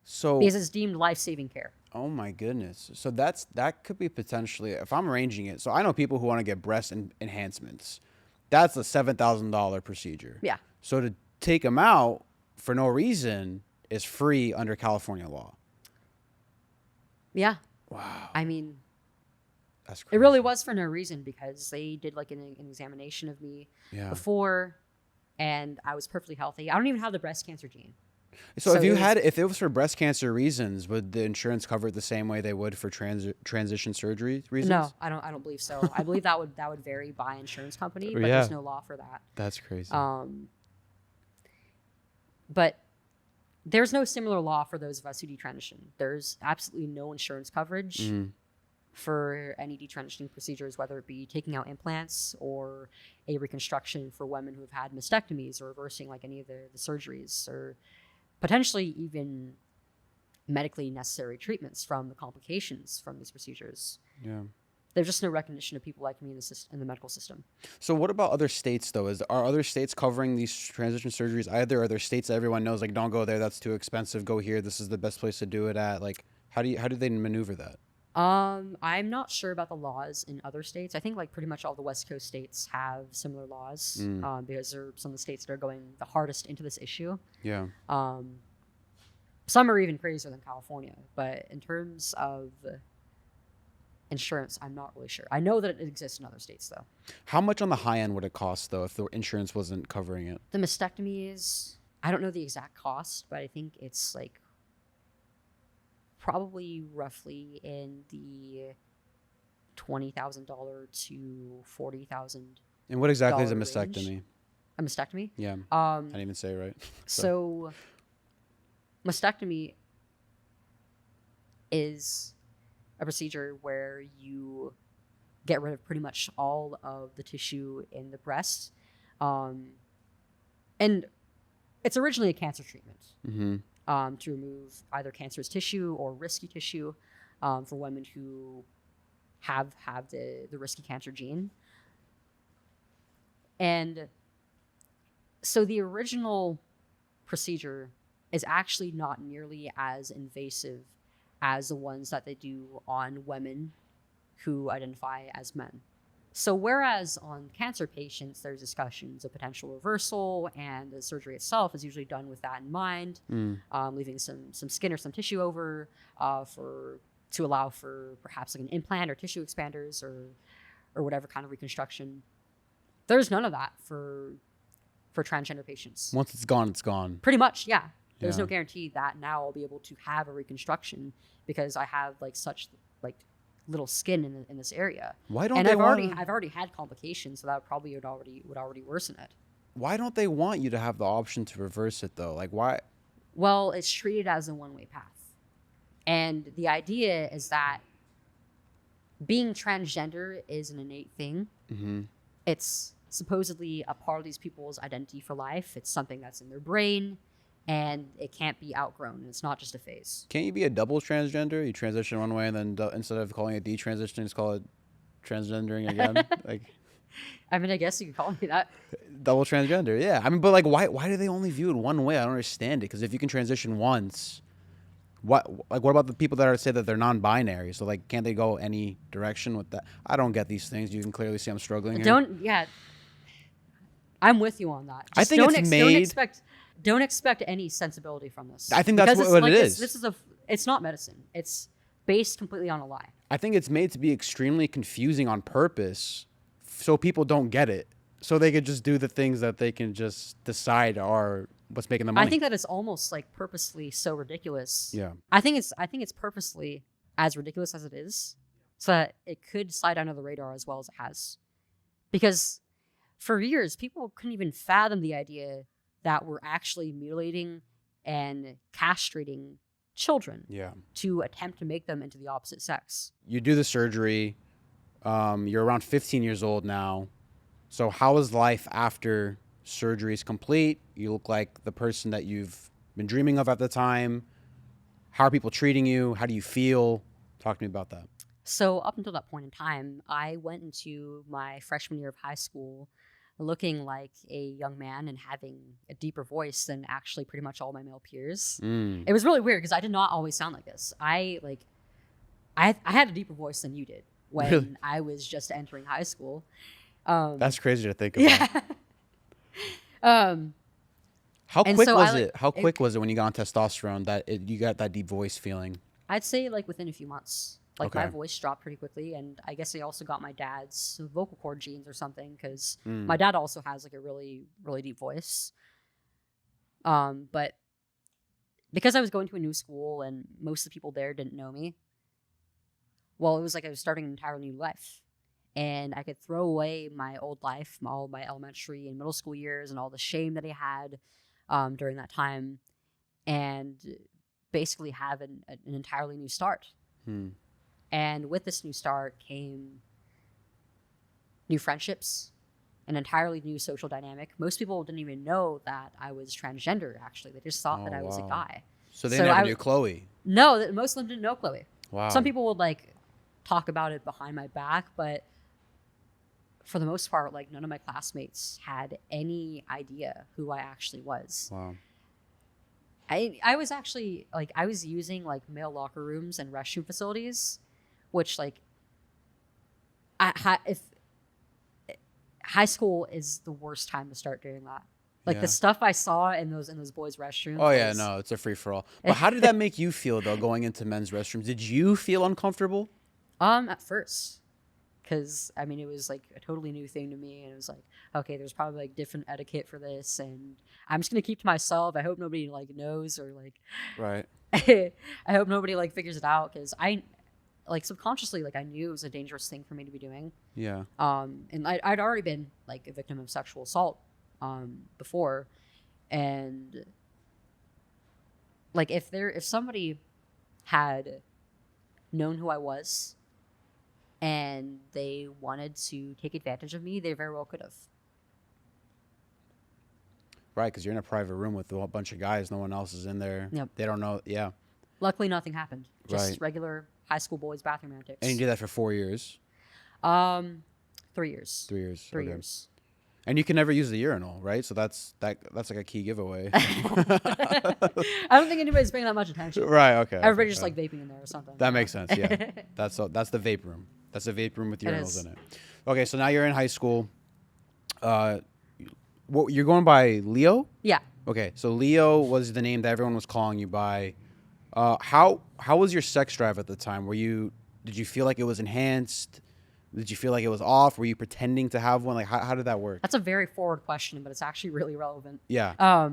So, because it's deemed life-saving care. oh my goodness. So that could be potentially, if I'm arranging it. So I know people who want to get breast enhancements. That's a $7,000 procedure. Yeah. So So to take them out for no reason is free under California law. yeah, Wow. I mean, That's it crazy. really was for no reason because they did like an examination of me Yeah. before, and I was perfectly healthy. I don't even have the breast cancer gene. So So if it you was- had, if it was for breast cancer reasons, would the insurance cover it the same way they would for transition surgery reasons? No, I don't believe so. I believe that would vary by insurance company, but Yeah. there's no law for that. That's crazy. But there's no similar law for those of us who detransition. There's absolutely no insurance coverage Mhm. for any detransitioning procedures, whether it be taking out implants or a reconstruction for women who have had mastectomies or reversing like any of the surgeries or potentially even medically necessary treatments from the complications from these procedures. Yeah. There's just no recognition of people like me in the medical system. So what about other states though? Are other states covering these transition surgeries either? Are there states that everyone knows like don't go there, that's too expensive, go here, this is the best place to do it at? Like how do they maneuver that? I'm not sure about the laws in other states. I think like pretty much all the West Coast states have similar laws because they're some of the states that are going the hardest into this issue. Yeah. Some are even crazier than California, but in terms of insurance, I'm not really sure. I know that it exists in other states though. How much on the high end would it cost though if the insurance wasn't covering it? The mastectomies, I don't know the exact cost, but I think it's like probably roughly in the $20,000 to $40,000. And what exactly is a Dollar mastectomy? range. A mastectomy? Yeah. I didn't even say it right. So mastectomy is a procedure where you get rid of pretty much all of the tissue in the breast. And it's originally a cancer treatment to remove either cancerous tissue or risky tissue for women who have the risky cancer gene. And so the original procedure is actually not nearly as invasive as the ones that they do on women who identify as men. So whereas on cancer patients, there's discussions of potential reversal and the surgery itself is usually done with that in mind, leaving some skin or some tissue over to allow for perhaps like an implant or tissue expanders or whatever kind of reconstruction. There's none of that for transgender patients. Once it's gone, it's gone. Pretty much, yeah. There's Yeah. no guarantee that now I'll be able to have a reconstruction because I have like such like little skin in this area. Why don't and they I've want? already had complications, so that probably would already worsen it. Why don't they want you to have the option to reverse it though? Like why? Well, it's treated as a one-way path, and the idea is that being transgender is an innate thing. It's supposedly a part of these people's identity for life. It's something that's in their brain, and it can't be outgrown. And it's not just a phase. Can't you be a double transgender? You transition one way and then instead of calling it detransitioning, just call it transgendering again. Like I mean, I guess you could call me that. double transgender. Yeah. I mean, but like why do they only view it one way? I don't understand it. Because if you can transition once, what about the people that say that they're non-binary? So like, can't they go any direction with that? I don't get these things. You can clearly see I'm struggling here. I'm with you on that. I Just think it's made. don't expect any sensibility from this. I think that's Because what it is. It's not medicine. It's based completely on a lie. I think it's made to be extremely confusing on purpose, so people don't get it. So they could just do the things that they can just decide are what's making the money. I think that it's almost like purposely so ridiculous. Yeah. I think it's purposely as ridiculous as it is, so that it could slide under the radar as well as it has. Because for years, people couldn't even fathom the idea that we're actually mutilating and castrating children Yeah. to attempt to make them into the opposite sex. You do the surgery. You're around 15 years old now. So how is life after surgery is complete? You look like the person that you've been dreaming of at the time. How are people treating you? How do you feel? Talk to me about that. So up until that point in time, I went into my freshman year of high school looking like a young man and having a deeper voice than actually pretty much all my male peers. It was really weird because I did not always sound like this. I had a deeper voice than you did when Really? I was just entering high school. That's crazy to think about. Yeah. How And quick so was I, it? How quick was it when you got on testosterone that you got that deep voice feeling? I'd say like within a few months. Like my Okay. voice dropped pretty quickly, and I guess I also got my dad's vocal cord genes or something because my dad also has like a really really deep voice. But because I was going to a new school and most of the people there didn't know me, well, it was like I was starting an entirely new life, and I could throw away my old life, all my elementary and middle school years, and all the shame that I had during that time, and basically have an entirely new start. And with this new start came new friendships, an entirely new social dynamic. Most people didn't even know that I was transgender, actually. They just thought that I was a wow. guy. So they So never I- knew Chloe. No, most of them didn't know Chloe. Wow. Some people would like talk about it behind my back, but for the most part, like none of my classmates had any idea who I actually was. Wow. I was actually like I was using like male locker rooms and restroom facilities, which like if high school is the worst time to start doing that. Like Yeah. the stuff I saw in those boys' restrooms. Oh yeah, was- no, it's a free for all. But how did that make you feel though, going into men's restrooms? Did you feel uncomfortable? At first, because I mean it was like a totally new thing to me, and it was like, okay, there's probably like different etiquette for this, and I'm just gonna keep to myself. I hope nobody like knows or like Right. I hope nobody like figures it out, because I like subconsciously like I knew it was a dangerous thing for me to be doing. Yeah. And I'd already been like a victim of sexual assault before, and like if somebody had known who I was and they wanted to take advantage of me, they very well could have. Right, because you're in a private room with a bunch of guys. No one else is in there. Yep. They don't know. Yeah. Luckily, nothing happened. Just Right. regular high school boys' bathroom antics. And you did that for 4 years. 3 years. 3 years. 3 okay. years. And you can never use the urinal, right? So that's like a key giveaway. I don't think anybody's paying that much attention. Right. Okay. Everybody's okay. just like vaping in there or something. That makes sense. Yeah. That's the vape room. That's a vape room with It urinals is. in it. Okay, so now you're in high school. You're going by Leo? Yeah. Okay, so Leo was the name that everyone was calling you by. How was your sex drive at the time? Did you feel like it was enhanced? Did you feel like it was off? Were you pretending to have one? Like how did that work? That's a very forward question, but it's actually really relevant. Yeah. I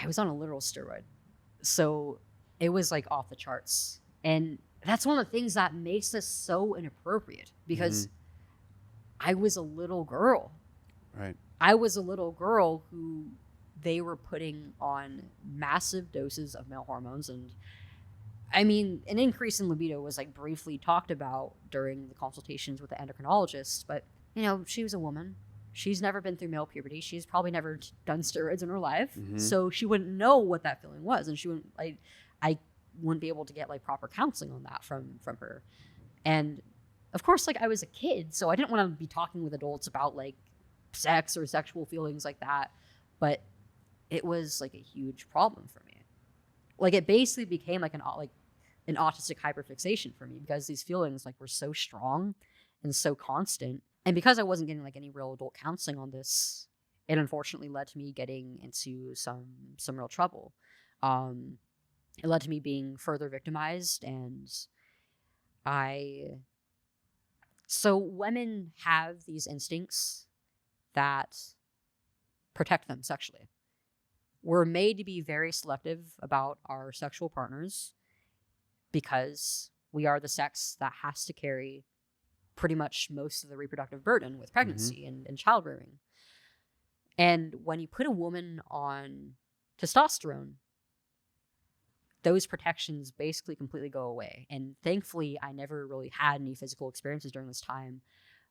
was on a literal steroid. So it was like off the charts. And that's one of the things that makes this so inappropriate, because I was a little girl. Right. I was a little girl who they were putting on massive doses of male hormones. And I mean, an increase in libido was like briefly talked about during the consultations with the endocrinologist, but you know, she was a woman. She's never been through male puberty. She's probably never done steroids in her life. So she wouldn't know what that feeling was. And she wouldn't, I wouldn't be able to get like proper counseling on that from her. And of course, like I was a kid, so I didn't want to be talking with adults about like sex or sexual feelings like that. But it was like a huge problem for me. Like it basically became like an autistic hyperfixation for me, because these feelings like were so strong and so constant. And because I wasn't getting like any real adult counseling on this, it unfortunately led to me getting into some real trouble. It led to me being further victimized, and so women have these instincts that protect them sexually. We're made to be very selective about our sexual partners because we are the sex that has to carry pretty much most of the reproductive burden with pregnancy and child rearing. And when you put a woman on testosterone, those protections basically completely go away. And thankfully, I never really had any physical experiences during this time.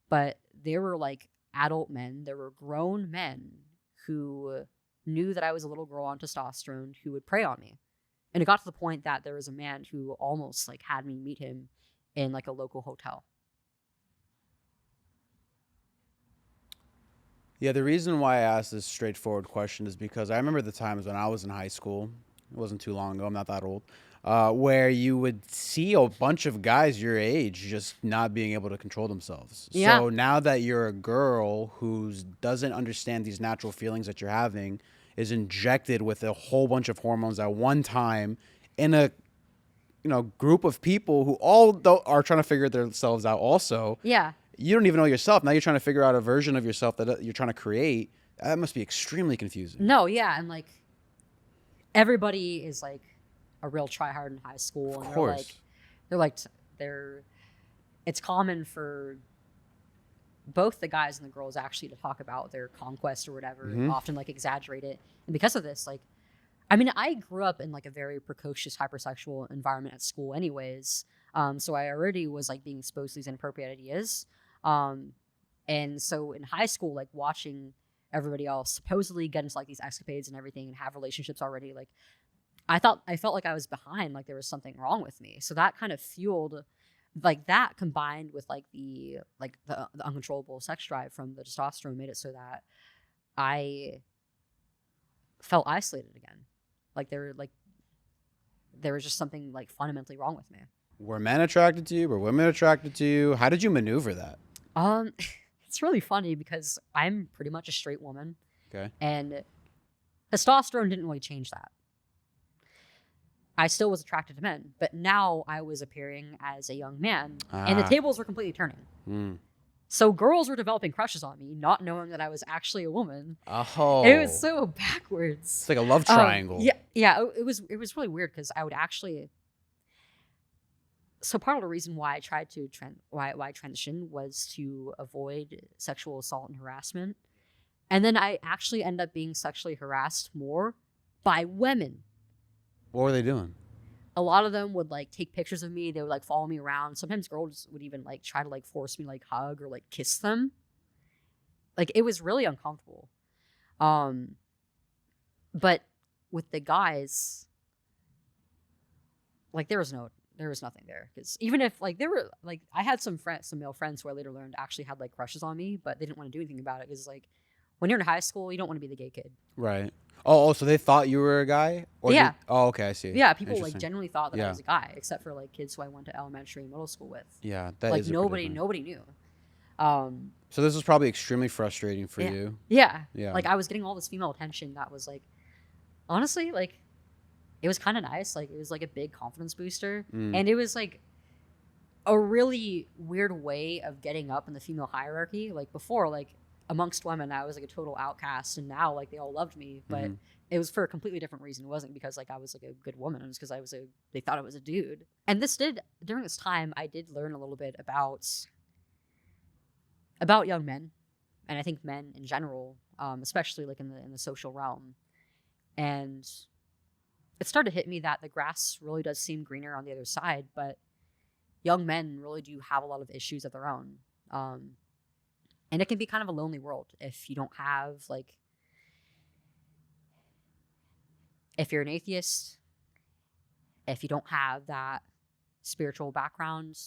But there were like adult men, there were grown men who knew that I was a little girl on testosterone who would prey on me. And it got to the point that there was a man who almost like had me meet him in like a local hotel. Yeah, the reason why I asked this straightforward question is because I remember the times when I was in high school. It wasn't too long ago. I'm not that old. Where you would see a bunch of guys your age just not being able to control themselves. Yeah. So now that you're a girl who doesn't understand these natural feelings that you're having, is injected with a whole bunch of hormones at one time in a group of people who all are trying to figure themselves out also. Yeah. You don't even know yourself. Now you're trying to figure out a version of yourself that you're trying to create. That must be extremely confusing. No, yeah. And like everybody is like a real tryhard in high school. And Of course. It's common for both the guys and the girls actually to talk about their conquest or whatever, and often like exaggerate it. And because of this, like, I mean, I grew up in like a very precocious hypersexual environment at school anyways. So I already was like being exposed to these inappropriate ideas. And so in high school, like watching everybody else supposedly get into like these escapades and everything and have relationships already, like I felt like I was behind, like there was something wrong with me. So that kind of fueled like that, combined with like the uncontrollable sex drive from the testosterone, made it so that I felt isolated again. Like there was just something like fundamentally wrong with me. Were men attracted to you? Were women attracted to you? How did you maneuver that? It's really funny because I'm pretty much a straight woman. Okay. And testosterone didn't really change that. I still was attracted to men, but now I was appearing as a young man, and the tables were completely turning. So girls were developing crushes on me, not knowing that I was actually a woman. Oh. It was so backwards. It's like a love triangle. Yeah. It was really weird because I would actually. So part of the reason why I tried to why I transitioned was to avoid sexual assault and harassment, and then I actually ended up being sexually harassed more by women. What were they doing? A lot of them would like take pictures of me. They would like follow me around. Sometimes girls would even like try to like force me to, like hug or like kiss them. Like it was really uncomfortable. But with the guys, like there was nothing there, because even if like there were like I had some male friends who I later learned actually had like crushes on me, but they didn't want to do anything about it because like when you're in high school, you don't want to be the gay kid. Right. Oh, so they thought you were a guy? Or Yeah. Okay, I see. Yeah, people like Interesting. genuinely thought that I Yeah. was a guy, except for like kids who I went to elementary and middle school with. Yeah, that Like is a bit nobody different. knew. So this was probably extremely frustrating for you. Yeah. Yeah. Like I was getting all this female attention that was like, honestly, like it was kind of nice. Like it was like a big confidence booster, and it was like a really weird way of getting up in the female hierarchy. Like before, like amongst women, I was like a total outcast, and now like they all loved me, but it was for a completely different reason. It wasn't because like I was like a good woman. It was because they thought I was a dude. And during this time, I did learn a little bit about young men, and I think men in general, especially like in the social realm. And it started to hit me that the grass really does seem greener on the other side, but young men really do have a lot of issues of their own. And it can be kind of a lonely world if you don't have like, if you're an atheist, if you don't have that spiritual background,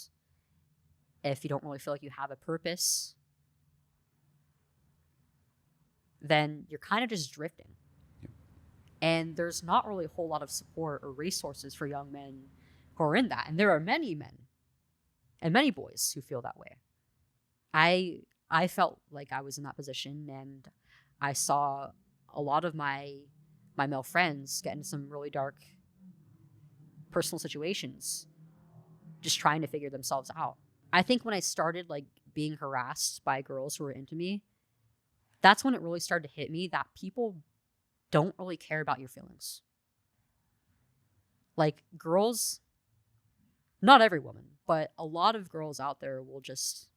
if you don't really feel like you have a purpose, then you're kind of just drifting. Yep. And there's not really a whole lot of support or resources for young men who are in that. And there are many men and many boys who feel that way. I felt like I was in that position, and I saw a lot of my male friends get into some really dark personal situations just trying to figure themselves out. I think when I started like being harassed by girls who were into me, that's when it really started to hit me that people don't really care about your feelings. Like girls, not every woman, but a lot of girls out there will just,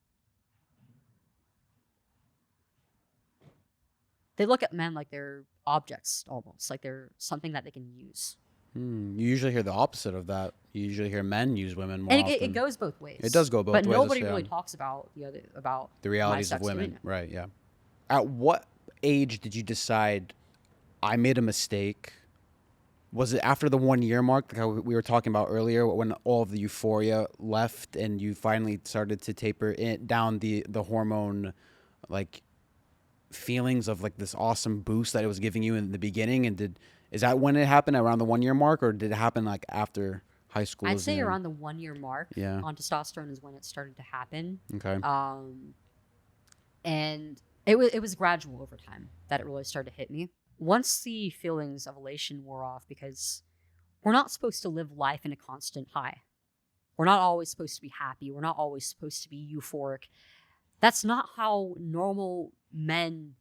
they look at men like they're objects almost, like they're something that they can use. You usually hear the opposite of that. You usually hear men use women more And often. it goes both ways. It does go both but ways. But nobody yeah. really talks about about the realities my of sex doing women. it. Right, yeah. At what age did you decide I made a mistake? Was it after the 1 year mark, like how we were talking about earlier, when all of the euphoria left and you finally started to taper down the hormone, like feelings of like this awesome boost that it was giving you in the beginning? And is that when it happened, around the 1 year mark, or did it happen like after high school? I'd say around the 1 year mark. Yeah. On testosterone is when it started to happen. Okay. And it was gradual over time that it really started to hit me. Once the feelings of elation wore off, because we're not supposed to live life in a constant high. We're not always supposed to be happy. We're not always supposed to be euphoric. That's not how normal men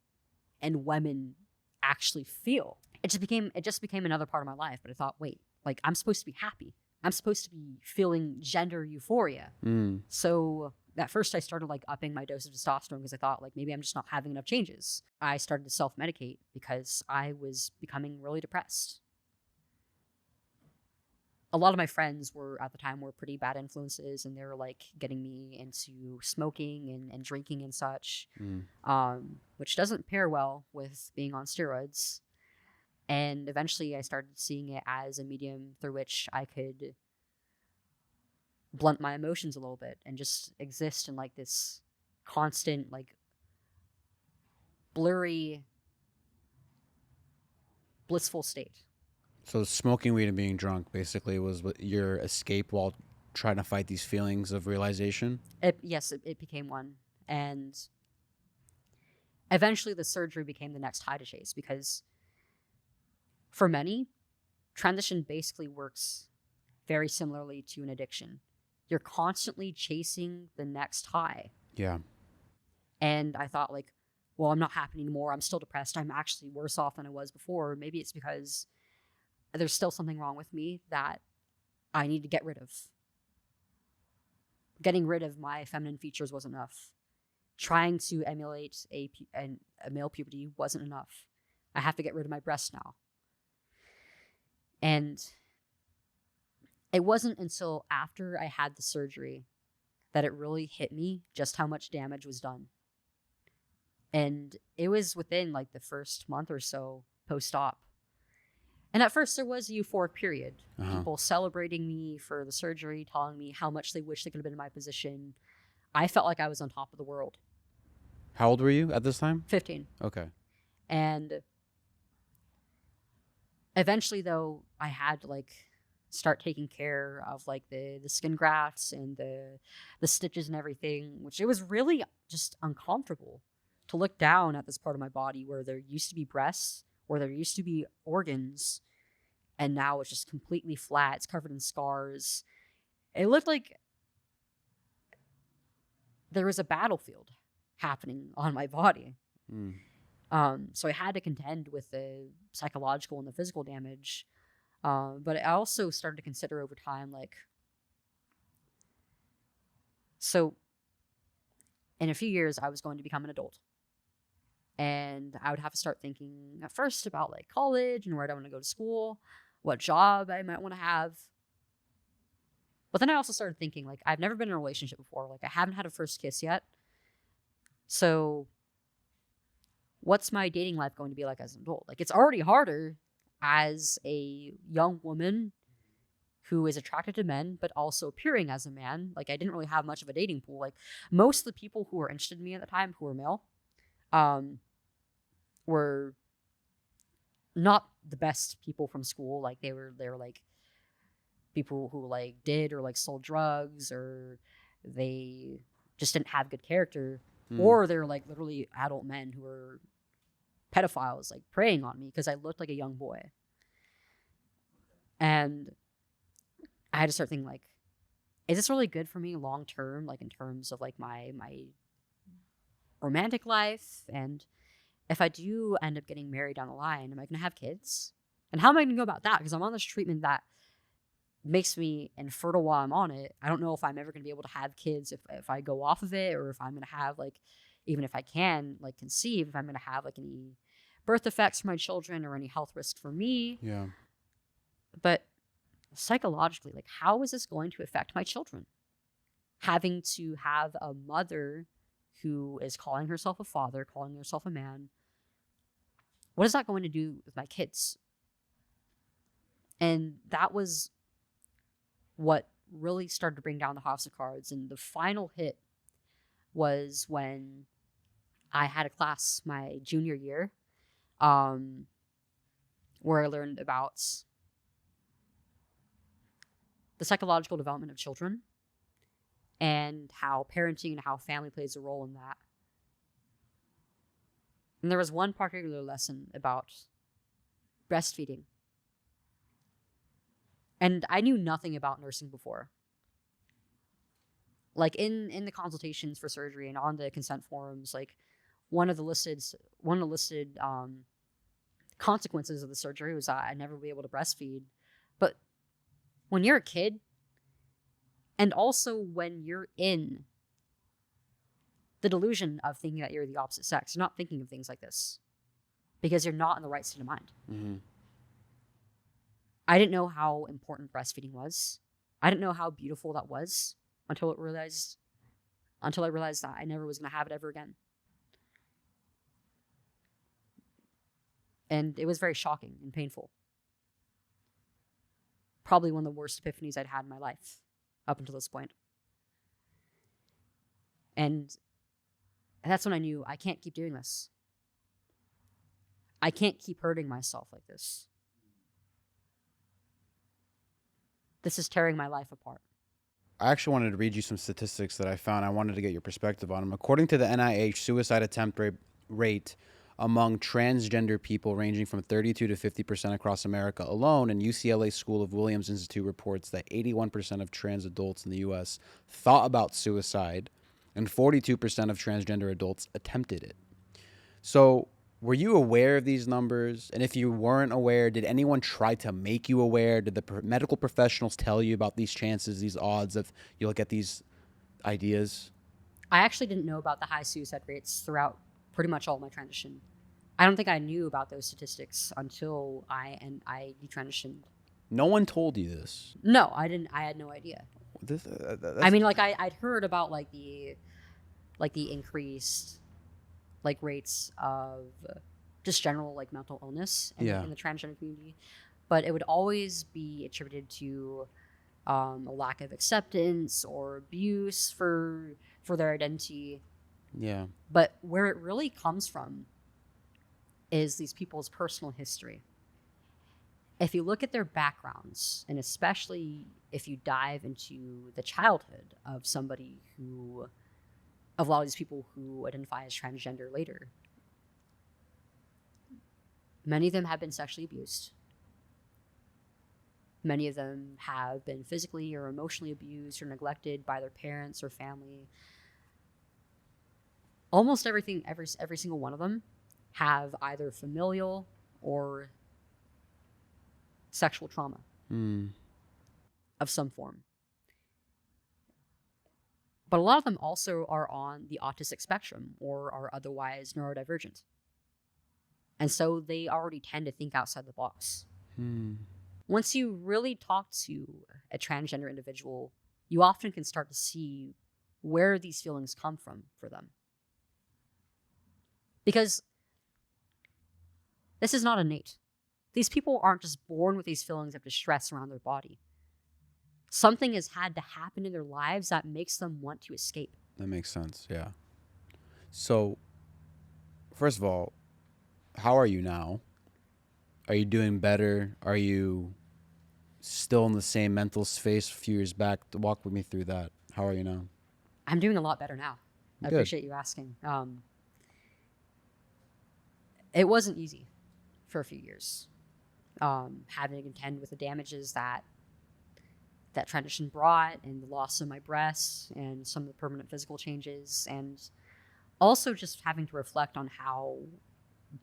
and women actually feel. It just became another part of my life. But I thought, wait, like I'm supposed to be happy. I'm supposed to be feeling gender euphoria. So at first I started like upping my dose of testosterone because I thought like maybe I'm just not having enough changes. I started to self-medicate because I was becoming really depressed. A lot of my friends at the time were pretty bad influences, and they were like getting me into smoking and drinking and such, which doesn't pair well with being on steroids. And eventually I started seeing it as a medium through which I could blunt my emotions a little bit and just exist in like this constant, like blurry, blissful state. So smoking weed and being drunk basically was your escape while trying to fight these feelings of realization? Yes, it became one. And eventually the surgery became the next high to chase, because for many, transition basically works very similarly to an addiction. You're constantly chasing the next high. Yeah. And I thought like, well, I'm not happy anymore. I'm still depressed. I'm actually worse off than I was before. Maybe it's because there's still something wrong with me that I need to get rid of. Getting rid of my feminine features wasn't enough. Trying to emulate a male puberty wasn't enough. I have to get rid of my breasts now. And it wasn't until after I had the surgery that it really hit me just how much damage was done. And it was within like the first month or so post-op. And at first there was a euphoric period. People celebrating me for the surgery, telling me how much they wish they could have been in my position. I felt like I was on top of the world. How old were you at this time? 15. Okay. And eventually though, I had to like start taking care of like the skin grafts and the stitches and everything, which it was really just uncomfortable to look down at this part of my body where there used to be breasts, where there used to be organs, and now it's just completely flat. It's covered in scars. It looked like there was a battlefield happening on my body. So I had to contend with the psychological and the physical damage. But I also started to consider over time, like, so in a few years, I was going to become an adult. And I would have to start thinking at first about like college and where I want to go to school, what job I might want to have. But then I also started thinking like, I've never been in a relationship before. Like I haven't had a first kiss yet. So what's my dating life going to be like as an adult? Like it's already harder as a young woman who is attracted to men, but also appearing as a man. Like I didn't really have much of a dating pool. Like most of the people who were interested in me at the time, who were male, were not the best people from school. Like they were like people who like did or like sold drugs, or they just didn't have good character. or they're like literally adult men who are pedophiles, like preying on me because I looked like a young boy. And I had to start thinking, like, is this really good for me long term, like in terms of like my romantic life? And if I do end up getting married down the line, am I going to have kids? And how am I going to go about that? Because I'm on this treatment that makes me infertile while I'm on it. I don't know if I'm ever going to be able to have kids if I go off of it, or if I'm going to have, like, even if I can, like, conceive, if I'm going to have, like, any birth effects for my children or any health risks for me. Yeah. But psychologically, like, how is this going to affect my children? Having to have a mother who is calling herself a father, calling herself a man, what is that going to do with my kids? And that was what really started to bring down the house of cards. And the final hit was when I had a class my junior year, where I learned about the psychological development of children and how parenting and how family plays a role in that. And there was one particular lesson about breastfeeding. And I knew nothing about nursing before. Like in the consultations for surgery and on the consent forms, like one of the listed consequences of the surgery was that I'd never be able to breastfeed. But when you're a kid, and also when you're in the delusion of thinking that you're the opposite sex, you're not thinking of things like this because you're not in the right state of mind. Mm-hmm. I didn't know how important breastfeeding was. I didn't know how beautiful that was until I realized that I never was going to have it ever again. And it was very shocking and painful. Probably one of the worst epiphanies I'd had in my life up until this point. And that's when I knew I can't keep doing this. I can't keep hurting myself like this. This is tearing my life apart. I actually wanted to read you some statistics that I found. I wanted to get your perspective on them. According to the NIH, suicide attempt rate among transgender people ranging from 32 to 50% across America alone, and UCLA School of Williams Institute reports that 81% of trans adults in the U.S. thought about suicide, and 42% of transgender adults attempted it. So, were you aware of these numbers? And if you weren't aware, did anyone try to make you aware? Did the medical professionals tell you about these chances, these odds, if you look at these ideas? I actually didn't know about the high suicide rates throughout pretty much all my transition. I don't think I knew about those statistics until I detransitioned. No one told you this? No, I didn't. I had no idea. I mean, like I'd heard about like the increased like rates of just general like mental illness in the transgender community, but it would always be attributed to a lack of acceptance or abuse for their identity. Yeah. But where it really comes from is these people's personal history. If you look at their backgrounds, and especially if you dive into the childhood of a lot of these people who identify as transgender later, many of them have been sexually abused. Many of them have been physically or emotionally abused or neglected by their parents or family. Almost every single one of them have either familial or sexual trauma of some form. But a lot of them also are on the autistic spectrum or are otherwise neurodivergent. And so they already tend to think outside the box. Once you really talk to a transgender individual, you often can start to see where these feelings come from for them. Because this is not innate. These people aren't just born with these feelings of distress around their body. Something has had to happen in their lives that makes them want to escape. That makes sense, yeah. So, first of all, how are you now? Are you doing better? Are you still in the same mental space a few years back? Walk with me through that. How are you now? I'm doing a lot better now. I Good. appreciate you asking. It wasn't easy for a few years, having to contend with the damages that transition brought, and the loss of my breasts, and some of the permanent physical changes, and also just having to reflect on how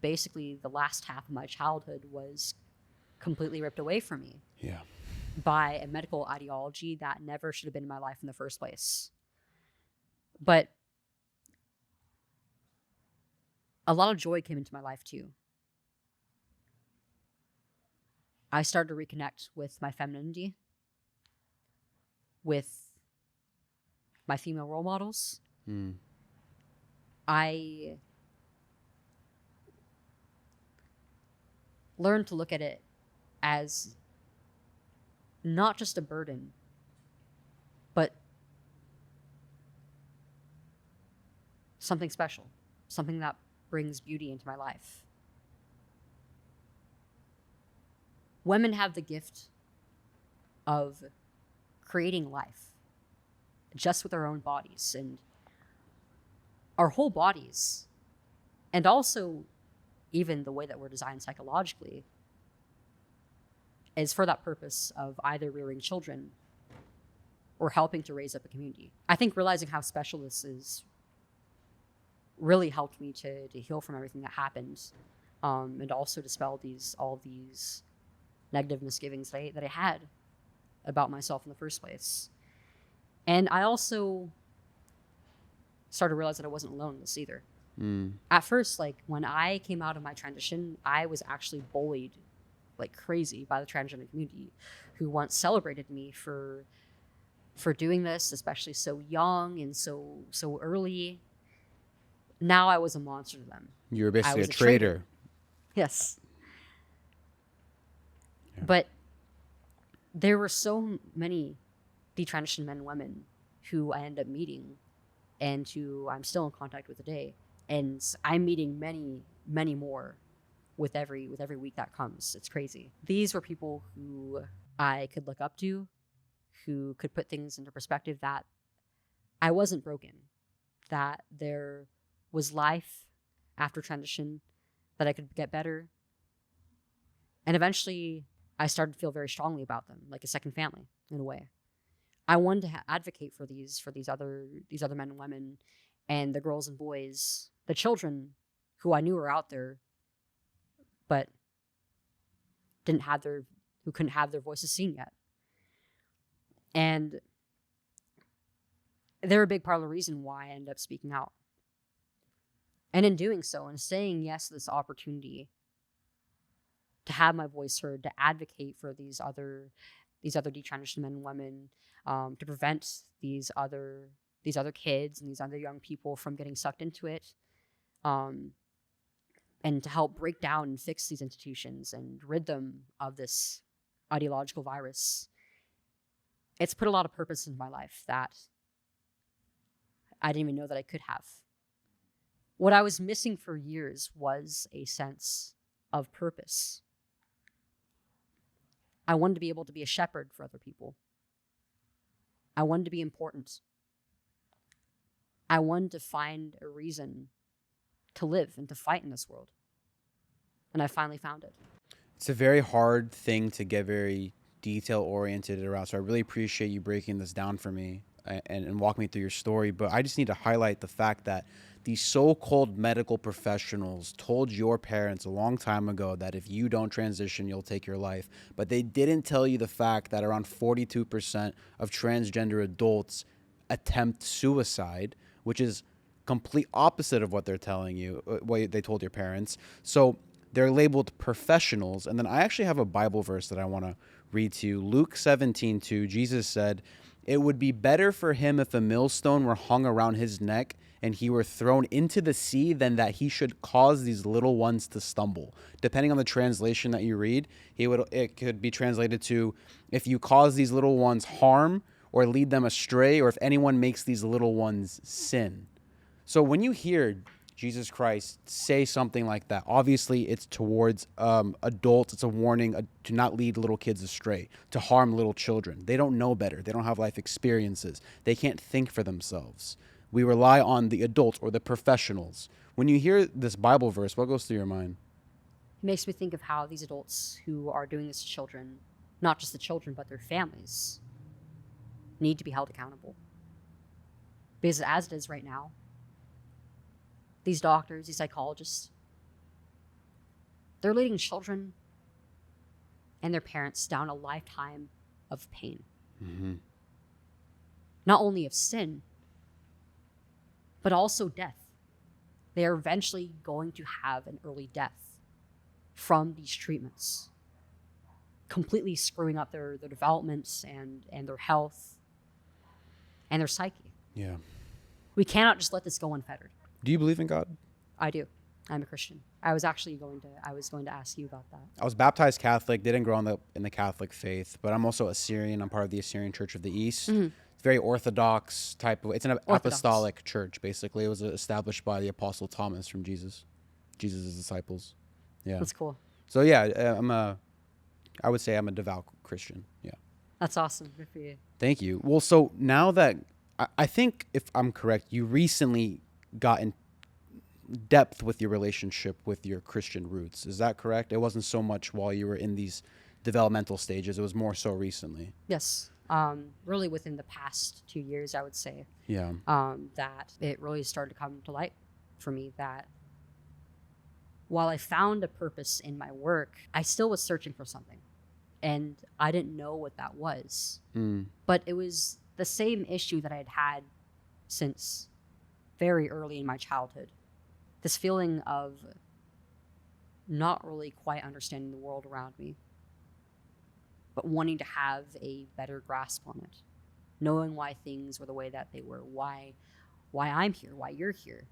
basically the last half of my childhood was completely ripped away from me Yeah. by a medical ideology that never should have been in my life in the first place. But a lot of joy came into my life too. I started to reconnect with my femininity, with my female role models. I learned to look at it as not just a burden, but something special, something that brings beauty into my life. Women have the gift of creating life just with our own bodies, and our whole bodies, and also even the way that we're designed psychologically, is for that purpose of either rearing children or helping to raise up a community. I think realizing how special this is really helped me to heal from everything that happened, and also dispel all these negative misgivings that I had about myself in the first place. And I also started to realize that I wasn't alone in this either. At first, like when I came out of my transition, I was actually bullied like crazy by the transgender community, who once celebrated me for doing this, especially so young and so early. Now I was a monster to them. You were basically a was a traitor. Yes. Yeah. But there were so many detransition men and women who I ended up meeting and who I'm still in contact with today. And I'm meeting many, many more with every week that comes. It's crazy. These were people who I could look up to, who could put things into perspective, that I wasn't broken, that there was life after transition, that I could get better. And eventually I started to feel very strongly about them, like a second family in a way. I wanted to advocate for these other men and women, and the girls and boys, the children who I knew were out there, but who couldn't have their voices seen yet. And they're a big part of the reason why I ended up speaking out. And in doing so, and saying yes to this opportunity to have my voice heard, to advocate for these other detransition men and women, to prevent these other kids and these other young people from getting sucked into it, and to help break down and fix these institutions and rid them of this ideological virus. It's put a lot of purpose into my life that I didn't even know that I could have. What I was missing for years was a sense of purpose. I wanted to be able to be a shepherd for other people. I wanted to be important. I wanted to find a reason to live and to fight in this world. And I finally found it. It's a very hard thing to get very detail-oriented around, so I really appreciate you breaking this down for me and walking me through your story. But I just need to highlight the fact that these so-called medical professionals told your parents a long time ago that if you don't transition, you'll take your life. But they didn't tell you the fact that around 42% of transgender adults attempt suicide, which is complete opposite of what they're telling you, what they told your parents. So they're labeled professionals. And then I actually have a Bible verse that I want to read to you. Luke 17:2, Jesus said, "It would be better for him if a millstone were hung around his neck and he were thrown into the sea than that he should cause these little ones to stumble." Depending on the translation that you read, it could be translated to, if you cause these little ones harm or lead them astray, or if anyone makes these little ones sin. So when you hear Jesus Christ say something like that, obviously it's towards adults. It's a warning to not lead little kids astray, to harm little children. They don't know better. They don't have life experiences. They can't think for themselves. We rely on the adults or the professionals. When you hear this Bible verse, what goes through your mind? It makes me think of how these adults who are doing this to children, not just the children, but their families, need to be held accountable. Because as it is right now, these doctors, these psychologists, they're leading children and their parents down a lifetime of pain. Mm-hmm. Not only of sin, but also death. They are eventually going to have an early death from these treatments, completely screwing up their developments and their health and their psyche. Yeah. We cannot just let this go unfettered. Do you believe in God? I do. I'm a Christian. I was going to ask you about that. I was baptized Catholic, didn't grow up in the Catholic faith, but I'm also Assyrian. I'm part of the Assyrian Church of the East. Mm-hmm. It's very Orthodox type of, it's an Orthodox. apostolic church, basically. It was established by the Apostle Thomas from Jesus' disciples. Yeah. That's cool. So yeah, I would say I'm a devout Christian. Yeah. That's awesome. Good for you. Thank you. Well, so now that, I think if I'm correct, you recently got in depth with your relationship with your Christian roots. Is that correct? It wasn't so much while you were in these developmental stages. It was more so recently. Yes. Really within the past 2 years, I would say. Yeah. That it really started to come to light for me that while I found a purpose in my work, I still was searching for something. And I didn't know what that was. But it was the same issue that I had had since very early in my childhood. This feeling of not really quite understanding the world around me, but wanting to have a better grasp on it, knowing why things were the way that they were, why I'm here, why you're here,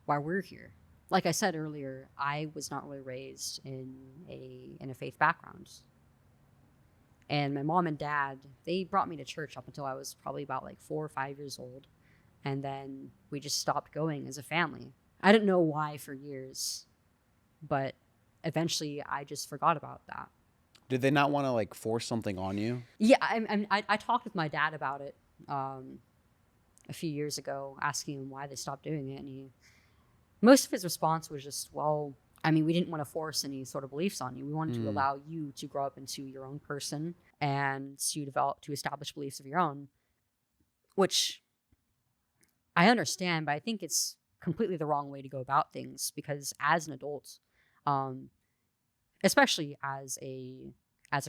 why we're here. Like I said earlier, I was not really raised in a faith background. And my mom and dad, they brought me to church up until I was probably about like 4 or 5 years old. And then we just stopped going as a family. I didn't know why for years, but eventually I just forgot about that. Did they not want to like force something on you? Yeah, I talked with my dad about it a few years ago, asking him why they stopped doing it. And most of his response was just, well, I mean, we didn't want to force any sort of beliefs on you. We wanted to allow you to grow up into your own person and to establish beliefs of your own, which I understand, but I think it's completely the wrong way to go about things, because as an adult, especially as a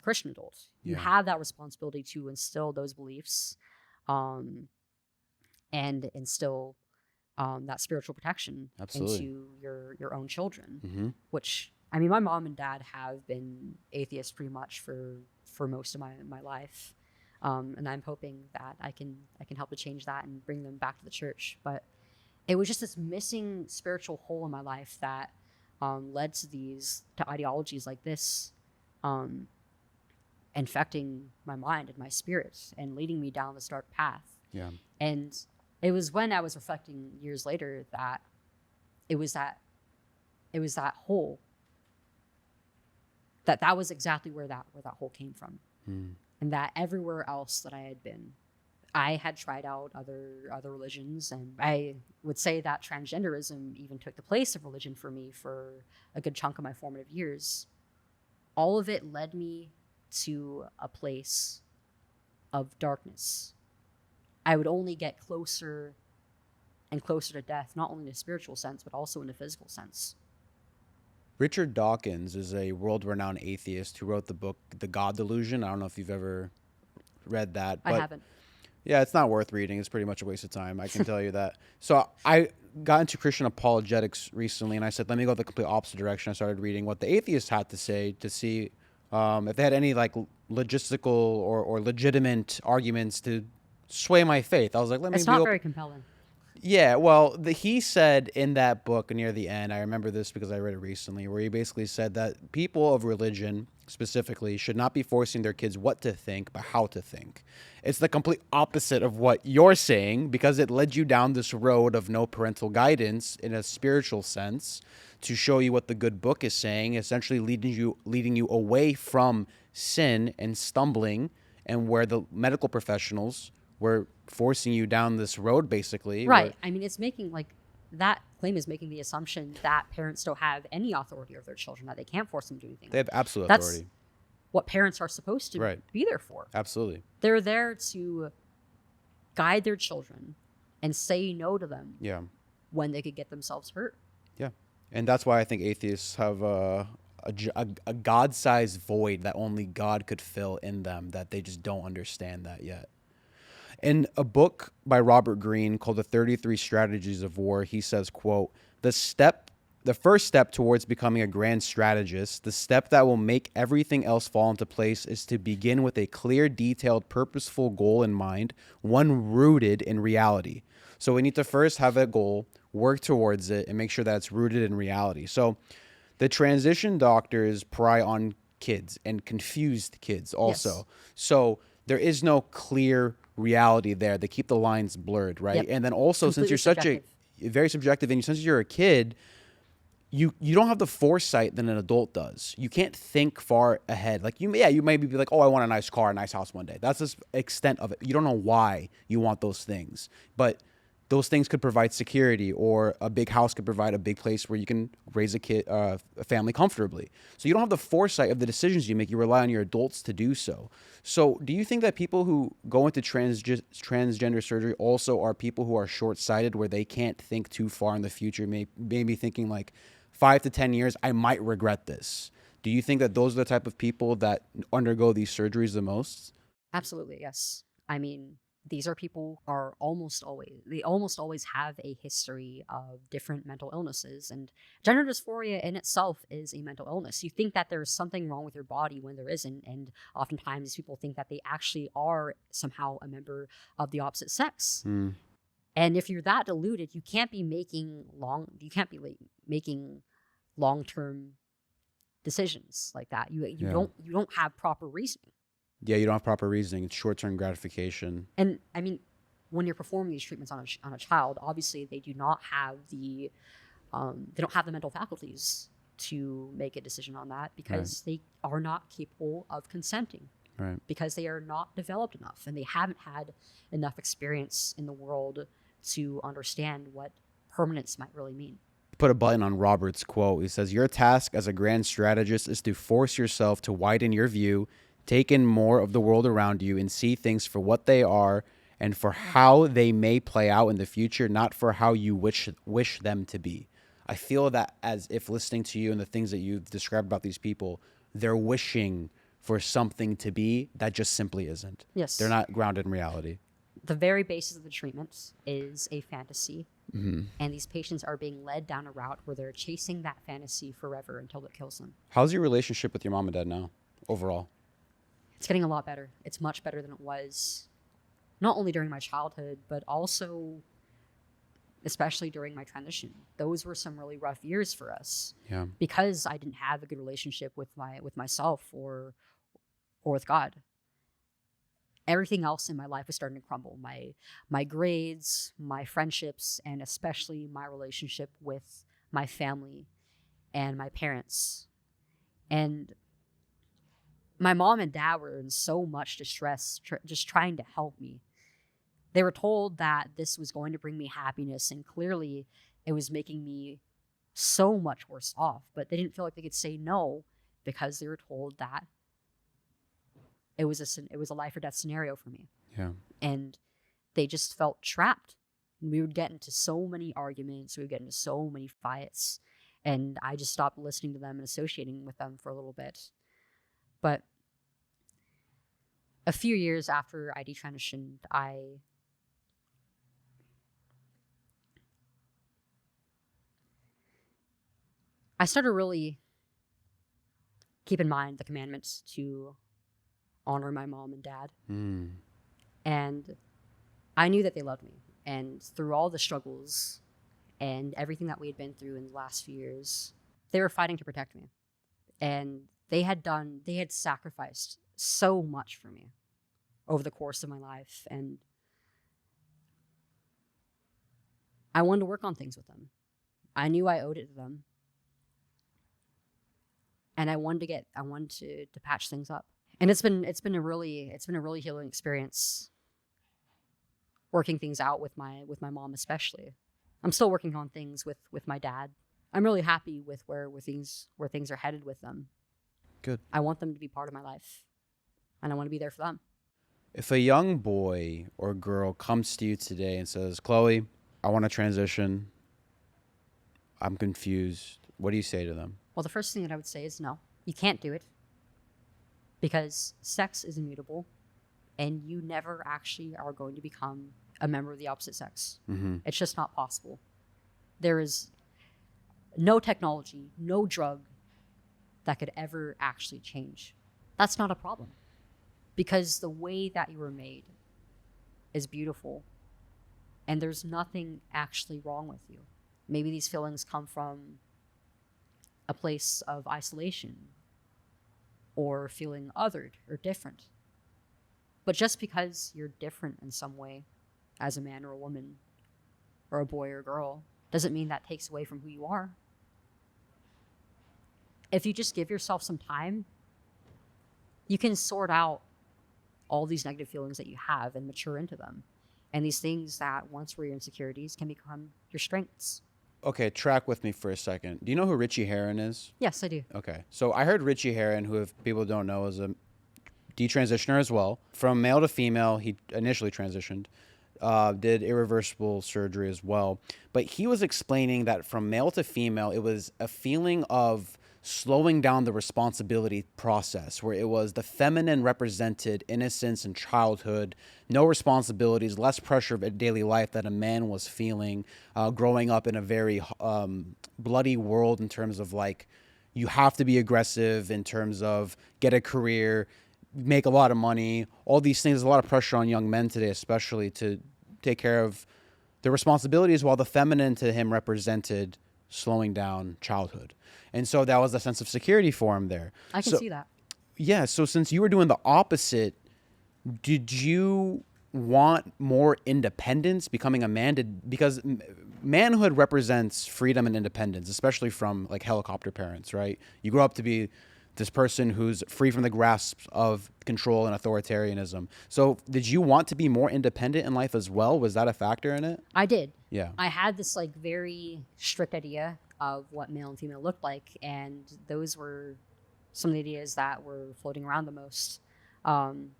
Christian adult, you have that responsibility to instill those beliefs and instill that spiritual protection into your own children, which, I mean, my mom and dad have been atheists pretty much for most of my life. And I'm hoping that I can help to change that and bring them back to the church. But it was just this missing spiritual hole in my life that led to ideologies like this, infecting my mind and my spirit and leading me down this dark path. Yeah. And it was when I was reflecting years later that it was that hole, that was exactly where that hole came from. And that everywhere else that I had been, I had tried out other religions, and I would say that transgenderism even took the place of religion for me for a good chunk of my formative years. All of it led me to a place of darkness. I would only get closer and closer to death, not only in a spiritual sense, but also in a physical sense. Richard Dawkins is a world-renowned atheist who wrote the book The God Delusion. I don't know if you've ever read that. But I haven't. yeah, it's not worth reading. It's pretty much a waste of time. I can tell you that. So I got into Christian apologetics recently, and I said, let me go the complete opposite direction. I started reading what the atheists had to say to see if they had any like logistical or legitimate arguments to sway my faith. I was like, It's not very compelling. Yeah, well, he said in that book near the end, I remember this because I read it recently, where he basically said that people of religion specifically should not be forcing their kids what to think, but how to think. It's the complete opposite of what you're saying, because it led you down this road of no parental guidance in a spiritual sense to show you what the good book is saying, essentially leading you away from sin and stumbling, and where the medical professionals we're forcing you down this road, basically. Right. I mean, it's making like that claim is making the assumption that parents don't have any authority over their children, that they can't force them to do anything. They have absolute That's authority. what parents are supposed to be there for. Absolutely. They're there to guide their children and say no to them Yeah. when they could get themselves hurt. Yeah. And that's why I think atheists have a God-sized void that only God could fill in them, that they just don't understand that yet. In a book by Robert Greene called The 33 Strategies of War, he says, quote, the first step towards becoming a grand strategist, the step that will make everything else fall into place, is to begin with a clear, detailed, purposeful goal in mind, one rooted in reality. So we need to first have a goal, work towards it, and make sure that it's rooted in reality. So the transition doctors pry on kids and confused kids also. Yes. So there is no clear reality there. They keep the lines blurred, right? Yep. And then also, Completely since you're subjective. very subjective, and since you're a kid, you don't have the foresight that an adult does. You can't think far ahead. Like you maybe be like, oh, I want a nice car, a nice house one day. That's the extent of it. You don't know why you want those things, but those things could provide security, or a big house could provide a big place where you can raise a family comfortably. So you don't have the foresight of the decisions you make. You rely on your adults to do so. So do you think that people who go into transgender surgery also are people who are short-sighted, where they can't think too far in the future, maybe thinking like 5 to 10 years, I might regret this? Do you think that those are the type of people that undergo these surgeries the most? Absolutely, yes. I mean, these are people are almost always have a history of different mental illnesses, and gender dysphoria in itself is a mental illness. You think that there's something wrong with your body when there isn't, and oftentimes people think that they actually are somehow a member of the opposite sex. And if you're that deluded, you can't be making long-term decisions like that. You don't have proper reasoning. Yeah, you don't have proper reasoning. It's short-term gratification. And I mean, when you're performing these treatments on a child, obviously they do not have the mental faculties to make a decision on that, because they are not capable of consenting. Right. Because they are not developed enough, and they haven't had enough experience in the world to understand what permanence might really mean. Put a button on Robert's quote. He says, your task as a grand strategist is to force yourself to widen your view, take in more of the world around you, and see things for what they are and for how they may play out in the future, not for how you wish them to be. I feel that, as if listening to you and the things that you've described about these people, they're wishing for something to be that just simply isn't. Yes. They're not grounded in reality. The very basis of the treatment is a fantasy. Mm-hmm. And these patients are being led down a route where they're chasing that fantasy forever until it kills them. How's your relationship with your mom and dad now, overall? It's getting a lot better. It's much better than it was, not only during my childhood, but also especially during my transition. Those were some really rough years for us. Yeah. Because I didn't have a good relationship with myself or with God. Everything else in my life was starting to crumble. My grades, my friendships, and especially my relationship with my family and my parents. And my mom and dad were in so much distress, just trying to help me. They were told that this was going to bring me happiness, and clearly it was making me so much worse off. But they didn't feel like they could say no, because they were told that it was a life or death scenario for me. Yeah. And they just felt trapped. We would get into so many arguments. We would get into so many fights. And I just stopped listening to them and associating with them for a little bit. But a few years after I detransitioned, I started really keep in mind the commandments to honor my mom and dad. And I knew that they loved me. And through all the struggles and everything that we had been through in the last few years, they were fighting to protect me. And they had sacrificed so much for me over the course of my life. And I wanted to work on things with them. I knew I owed it to them. And I wanted to patch things up. And it's been a really healing experience. working things out with my mom, especially. I'm still working on things with my dad. I'm really happy with where things are headed with them. Good. I want them to be part of my life, and I want to be there for them. If a young boy or girl comes to you today and says, Chloe, I want to transition, I'm confused, what do you say to them? Well, the first thing that I would say is no, you can't do it, because sex is immutable, and you never actually are going to become a member of the opposite sex. Mm-hmm. It's just not possible. There is no technology, no drug that could ever actually change. That's not a problem, because the way that you were made is beautiful, and there's nothing actually wrong with you. Maybe these feelings come from a place of isolation or feeling othered or different. But just because you're different in some way as a man or a woman or a boy or a girl doesn't mean that takes away from who you are. If you just give yourself some time, you can sort out all these negative feelings that you have and mature into them. And these things that once were your insecurities can become your strengths. Okay, track with me for a second. Do you know who Richie Herron is? Yes, I do. Okay. So I heard Richie Herron, who, if people don't know, is a detransitioner as well. From male to female, he initially transitioned, did irreversible surgery as well. But he was explaining that from male to female, it was a feeling of slowing down the responsibility process, where it was the feminine represented innocence and childhood, no responsibilities, less pressure of a daily life that a man was feeling, growing up in a very bloody world in terms of like, you have to be aggressive in terms of get a career, make a lot of money, all these things. There's a lot of pressure on young men today, especially to take care of their responsibilities, while the feminine to him represented slowing down childhood. And so that was a sense of security for him there. I can see that. Yeah. So since you were doing the opposite, did you want more independence, becoming a man? Because manhood represents freedom and independence, especially from like helicopter parents, right? You grow up to be this person who's free from the grasp of control and authoritarianism. So did you want to be more independent in life as well? Was that a factor in it? I did. Yeah. I had this like very strict idea of what male and female looked like, and those were some of the ideas that were floating around the most. And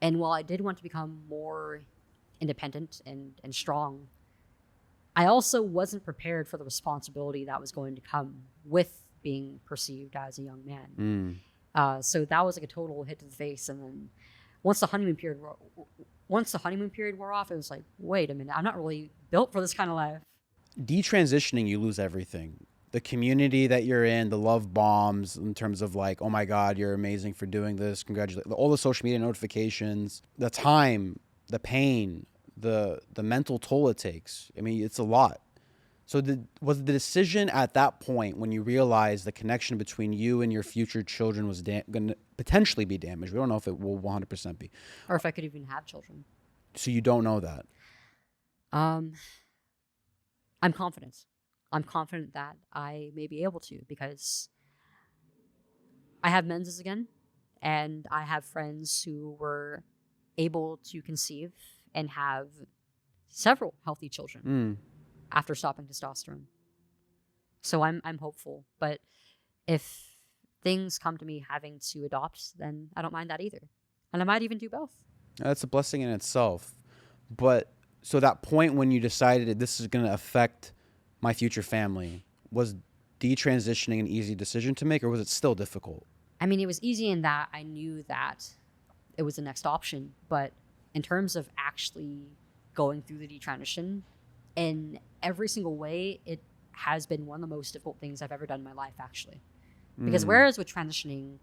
while I did want to become more independent and strong, I also wasn't prepared for the responsibility that was going to come with being perceived as a young man. So that was like a total hit to the face. And then once the honeymoon period wore off, it was like, wait a minute, I'm not really built for this kind of life. Detransitioning, you lose everything. The community that you're in, the love bombs in terms of like, oh my God, you're amazing for doing this. Congratulations. All the social media notifications, the time, the pain, the mental toll it takes. I mean, it's a lot. So was the decision at that point when you realized the connection between you and your future children was going to potentially be damaged? We don't know if it will 100% be. Or if I could even have children. So you don't know that? I'm confident. I'm confident that I may be able to, because I have menses again, and I have friends who were able to conceive and have several healthy children after stopping testosterone. So I'm hopeful. But if things come to me having to adopt, then I don't mind that either. And I might even do both. That's a blessing in itself. But so that point when you decided this is going to affect my future family, was detransitioning an easy decision to make, or was it still difficult? I mean, it was easy in that I knew that it was the next option. But in terms of actually going through the detransition, in every single way, it has been one of the most difficult things I've ever done in my life, actually. Because whereas with transitioning,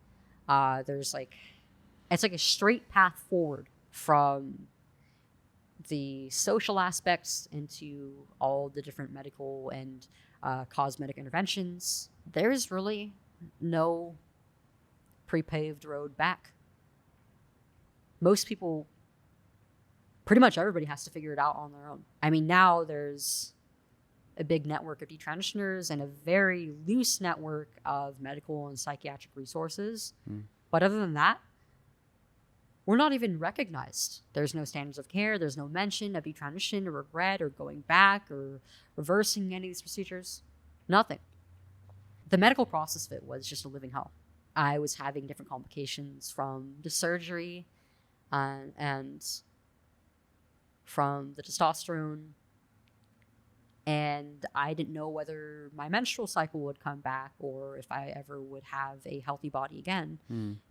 there's like, it's like a straight path forward from the social aspects into all the different medical and cosmetic interventions. There's really no pre-paved road back. Most people, pretty much everybody, has to figure it out on their own. I mean, now there's a big network of detransitioners and a very loose network of medical and psychiatric resources. But other than that, were not even recognized. There's no standards of care. There's no mention of detransition or regret or going back or reversing any of these procedures. Nothing. The medical process of it was just a living hell. I was having different complications from the surgery and from the testosterone. And I didn't know whether my menstrual cycle would come back or if I ever would have a healthy body again.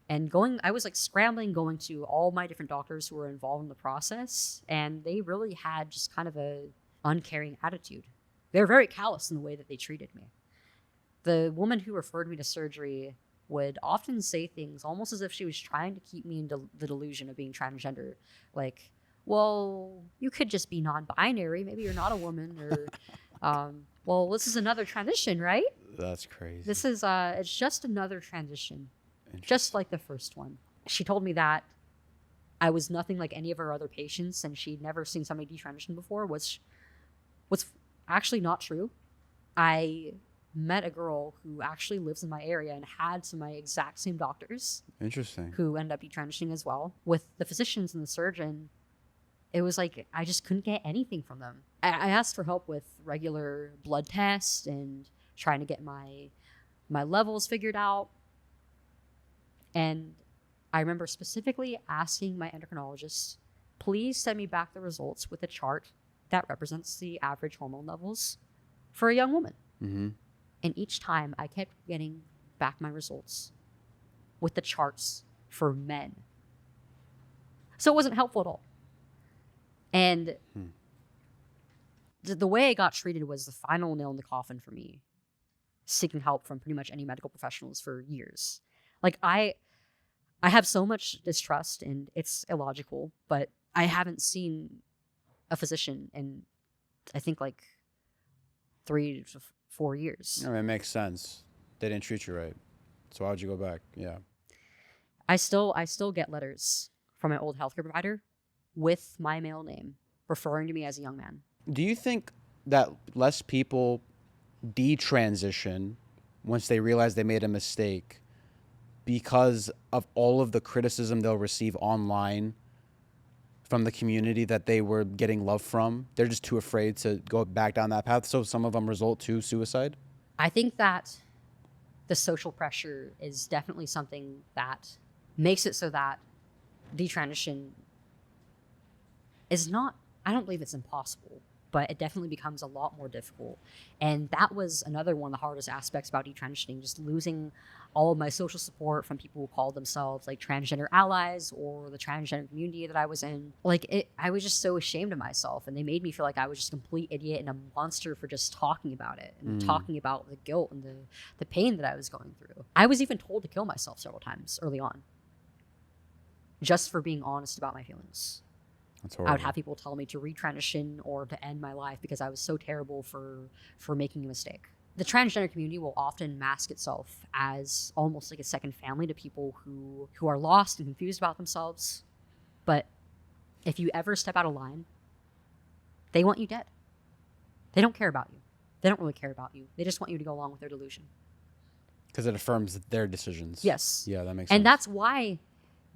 And I was like scrambling, going to all my different doctors who were involved in the process. And they really had just kind of a uncaring attitude. They were very callous in the way that they treated me. The woman who referred me to surgery would often say things almost as if she was trying to keep me in the delusion of being transgender. Like, well, you could just be non-binary. Maybe you're not a woman. Or, well, this is another transition, right? That's crazy. This is, it's just another transition. Just like the first one. She told me that I was nothing like any of her other patients and she'd never seen somebody detransition before, which was actually not true. I met a girl who actually lives in my area and had some of my exact same doctors. Interesting. Who ended up detransitioning as well. With the physicians and the surgeon, it was like I just couldn't get anything from them. I asked for help with regular blood tests and trying to get my levels figured out. And I remember specifically asking my endocrinologist, please send me back the results with a chart that represents the average hormone levels for a young woman. Mm-hmm. And each time I kept getting back my results with the charts for men. So it wasn't helpful at all. And the way I got treated was the final nail in the coffin for me, seeking help from pretty much any medical professionals for years. Like I have so much distrust, and it's illogical, but I haven't seen a physician in, I think, like 3 to 4 years. I mean, it makes sense. They didn't treat you right. So why'd you go back? Yeah. I still get letters from my old healthcare provider with my male name, referring to me as a young man. Do you think that less people detransition once they realize they made a mistake because of all of the criticism they'll receive online from the community that they were getting love from? They're just too afraid to go back down that path, so some of them result to suicide? I think that the social pressure is definitely something that makes it so that detransition is not, I don't believe it's impossible, but it definitely becomes a lot more difficult. And that was another one of the hardest aspects about detransitioning, just losing all of my social support from people who called themselves like transgender allies or the transgender community that I was in. I was just so ashamed of myself, and they made me feel like I was just a complete idiot and a monster for just talking about it and talking about the guilt and the pain that I was going through. I was even told to kill myself several times early on, just for being honest about my feelings. That's horrible. I would have people tell me to retransition or to end my life because I was so terrible for making a mistake. The transgender community will often mask itself as almost like a second family to people who are lost and confused about themselves. But if you ever step out of line, they want you dead. They don't care about you. They don't really care about you. They just want you to go along with their delusion. Because it affirms their decisions. Yes. Yeah, that makes sense. And that's why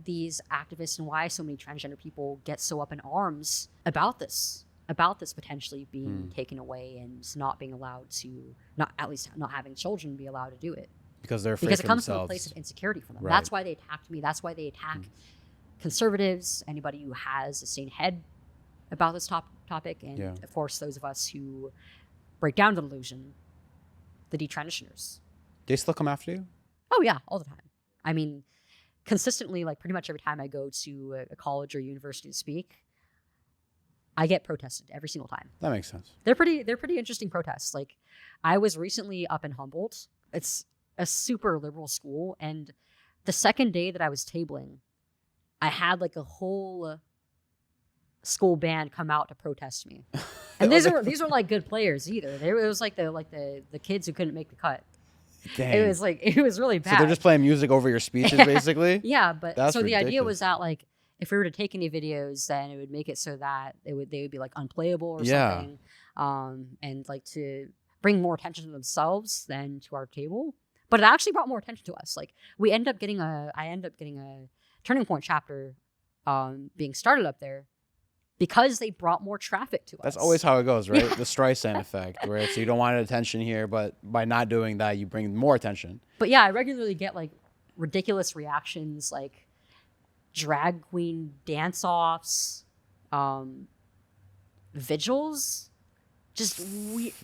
these activists and why so many transgender people get so up in arms about this potentially being taken away and not being allowed to, not having children be allowed to do it. Because they're afraid because for it comes themselves. from a place of insecurity for them. Right. That's why they attacked me. That's why they attack conservatives, anybody who has a sane head about this topic, and of course those of us who break down the delusion, the detransitioners. They still come after you? Oh yeah, all the time. I mean, consistently, like pretty much every time I go to a college or university to speak, I get protested every single time. That makes sense. They're pretty interesting protests. Like, I was recently up in Humboldt. It's a super liberal school, and the second day that I was tabling, I had like a whole school band come out to protest me. And these were like good players either. It was like the kids who couldn't make the cut. Dang. It was really bad. So they're just playing music over your speeches, basically? Yeah, but That's so the idea ridiculous. was that like if we were to take any videos, then it would make it so that they would be like unplayable or something, and like to bring more attention to themselves than to our table. But it actually brought more attention to us. Like I ended up getting a Turning Point chapter being started up there because they brought more traffic to us. That's always how it goes, right? The Streisand effect, right? So you don't want attention here, but by not doing that, you bring more attention. But yeah, I regularly get like ridiculous reactions, like drag queen dance-offs, vigils, just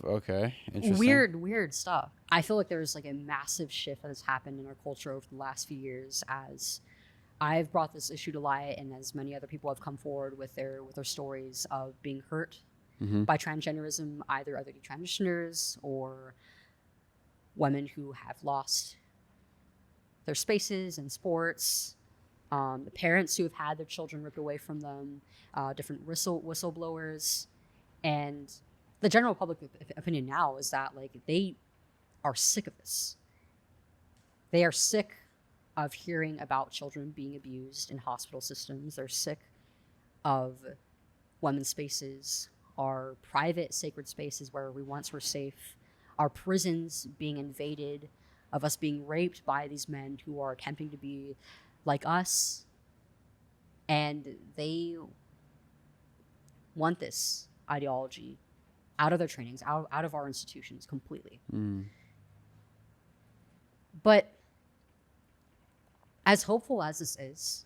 Okay, interesting. weird stuff. I feel like there's like a massive shift that has happened in our culture over the last few years as I've brought this issue to light, and as many other people have come forward with their stories of being hurt by transgenderism, either other detransitioners or women who have lost their spaces in sports, the parents who have had their children ripped away from them, different whistleblowers, and the general public opinion now is that like they are sick of this. They are sick of hearing about children being abused in hospital systems. They're sick of women's spaces, our private sacred spaces where we once were safe, our prisons being invaded, of us being raped by these men who are attempting to be like us. And they want this ideology out of their trainings, out of our institutions completely. But as hopeful as this is,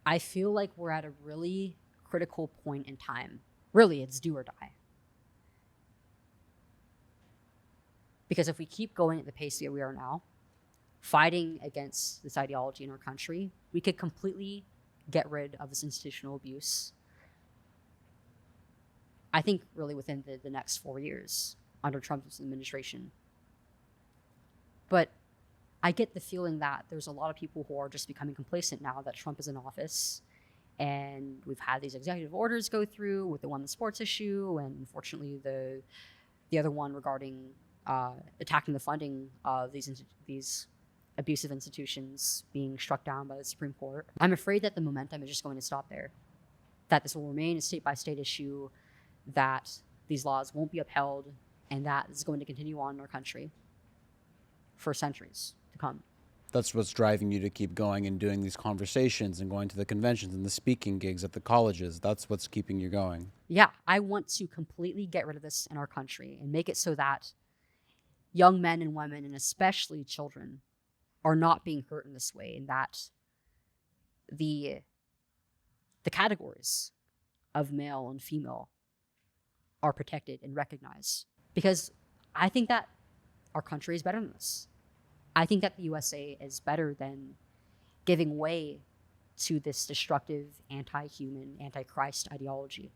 I feel like we're at a really critical point in time. Really, it's do or die. Because if we keep going at the pace that we are now, fighting against this ideology in our country, we could completely get rid of this institutional abuse. I think really within the next 4 years under Trump's administration. But I get the feeling that there's a lot of people who are just becoming complacent now that Trump is in office, and we've had these executive orders go through with the women's sports issue, and unfortunately the other one regarding attacking the funding of these abusive institutions being struck down by the Supreme Court. I'm afraid that the momentum is just going to stop there, that this will remain a state-by-state issue, that these laws won't be upheld, and that is going to continue on in our country for centuries to come. That's what's driving you to keep going and doing these conversations and going to the conventions and the speaking gigs at the colleges. That's what's keeping you going. Yeah, I want to completely get rid of this in our country and make it so that young men and women, and especially children, are not being hurt in this way, and that the categories of male and female are protected and recognized. Because I think that our country is better than this. I think that the USA is better than giving way to this destructive, anti-human, anti-Christ ideology.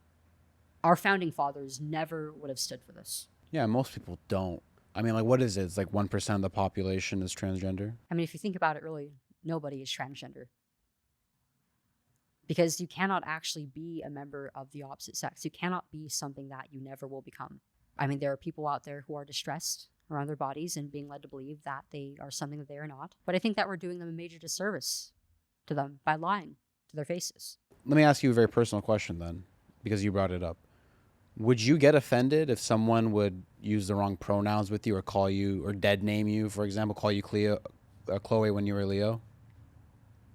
Our founding fathers never would have stood for this. Yeah, most people don't. I mean, like, what is it? It's like 1% of the population is transgender. I mean, if you think about it, really, nobody is transgender. Because you cannot actually be a member of the opposite sex. You cannot be something that you never will become. I mean, there are people out there who are distressed around their bodies and being led to believe that they are something that they are not. But I think that we're doing them a major disservice to them by lying to their faces. Let me ask you a very personal question then, because you brought it up. Would you get offended if someone would use the wrong pronouns with you or call you, or dead name you, for example, call you Chloe when you were Leo?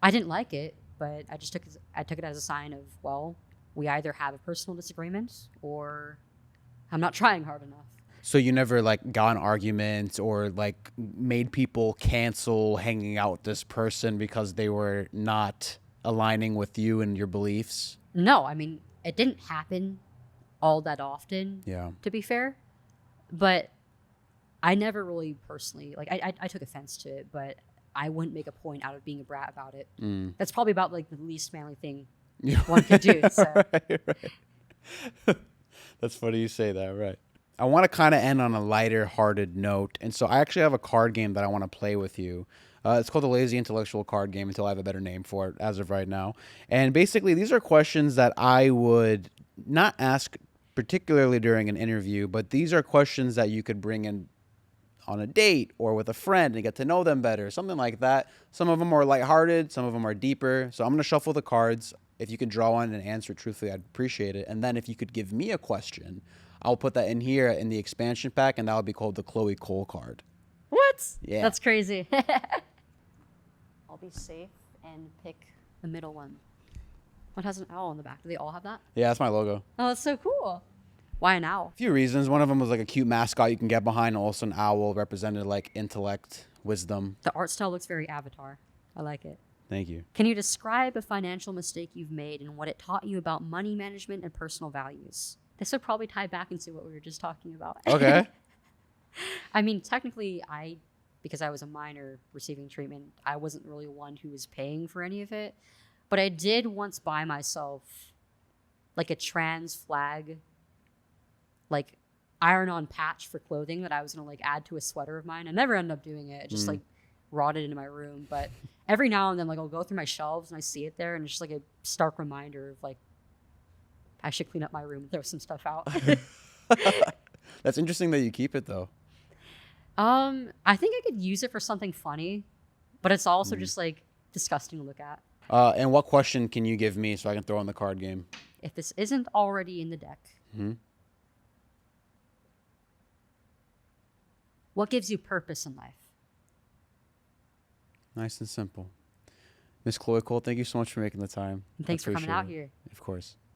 I didn't like it, but I took it as a sign of, well, we either have a personal disagreement or I'm not trying hard enough. So you never like got in arguments or like made people cancel hanging out with this person because they were not aligning with you and your beliefs? No, I mean, it didn't happen all that often, to be fair. But I never really personally, like, I took offense to it, but I wouldn't make a point out of being a brat about it. That's probably about like the least manly thing one could do. So. Right. That's funny you say that, right. I want to kind of end on a lighter hearted note. And so I actually have a card game that I want to play with you. It's called the Lazy Intellectual Card Game until I have a better name for it as of right now. And basically these are questions that I would not ask particularly during an interview, but these are questions that you could bring in on a date or with a friend and get to know them better, something like that. Some of them are lighthearted, some of them are deeper. So I'm going to shuffle the cards. If you could draw one and answer it truthfully, I'd appreciate it. And then if you could give me a question, I'll put that in here in the expansion pack, and that would be called the Chloe Cole card. What? Yeah. That's crazy. I'll be safe and pick the middle one. What has an owl on the back? Do they all have that? Yeah, that's my logo. Oh, that's so cool. Why an owl? A few reasons. One of them was like a cute mascot you can get behind. Also, an owl represented like intellect, wisdom. The art style looks very Avatar. I like it. Thank you. Can you describe a financial mistake you've made and what it taught you about money management and personal values? This would probably tie back into what we were just talking about. Okay. I mean, technically, because I was a minor receiving treatment, I wasn't really one who was paying for any of it. But I did once buy myself like a trans flag, like iron-on patch for clothing that I was gonna like add to a sweater of mine. I never ended up doing it. It just like rotted into my room. But every now and then, like I'll go through my shelves and I see it there, and it's just like a stark reminder of like I should clean up my room and throw some stuff out. That's interesting that you keep it though. I think I could use it for something funny, but it's also just like disgusting to look at. And what question can you give me so I can throw in the card game? If this isn't already in the deck, what gives you purpose in life? Nice and simple. Miss Chloe Cole, thank you so much for making the time. And thanks I for coming appreciate out it. here. Of course.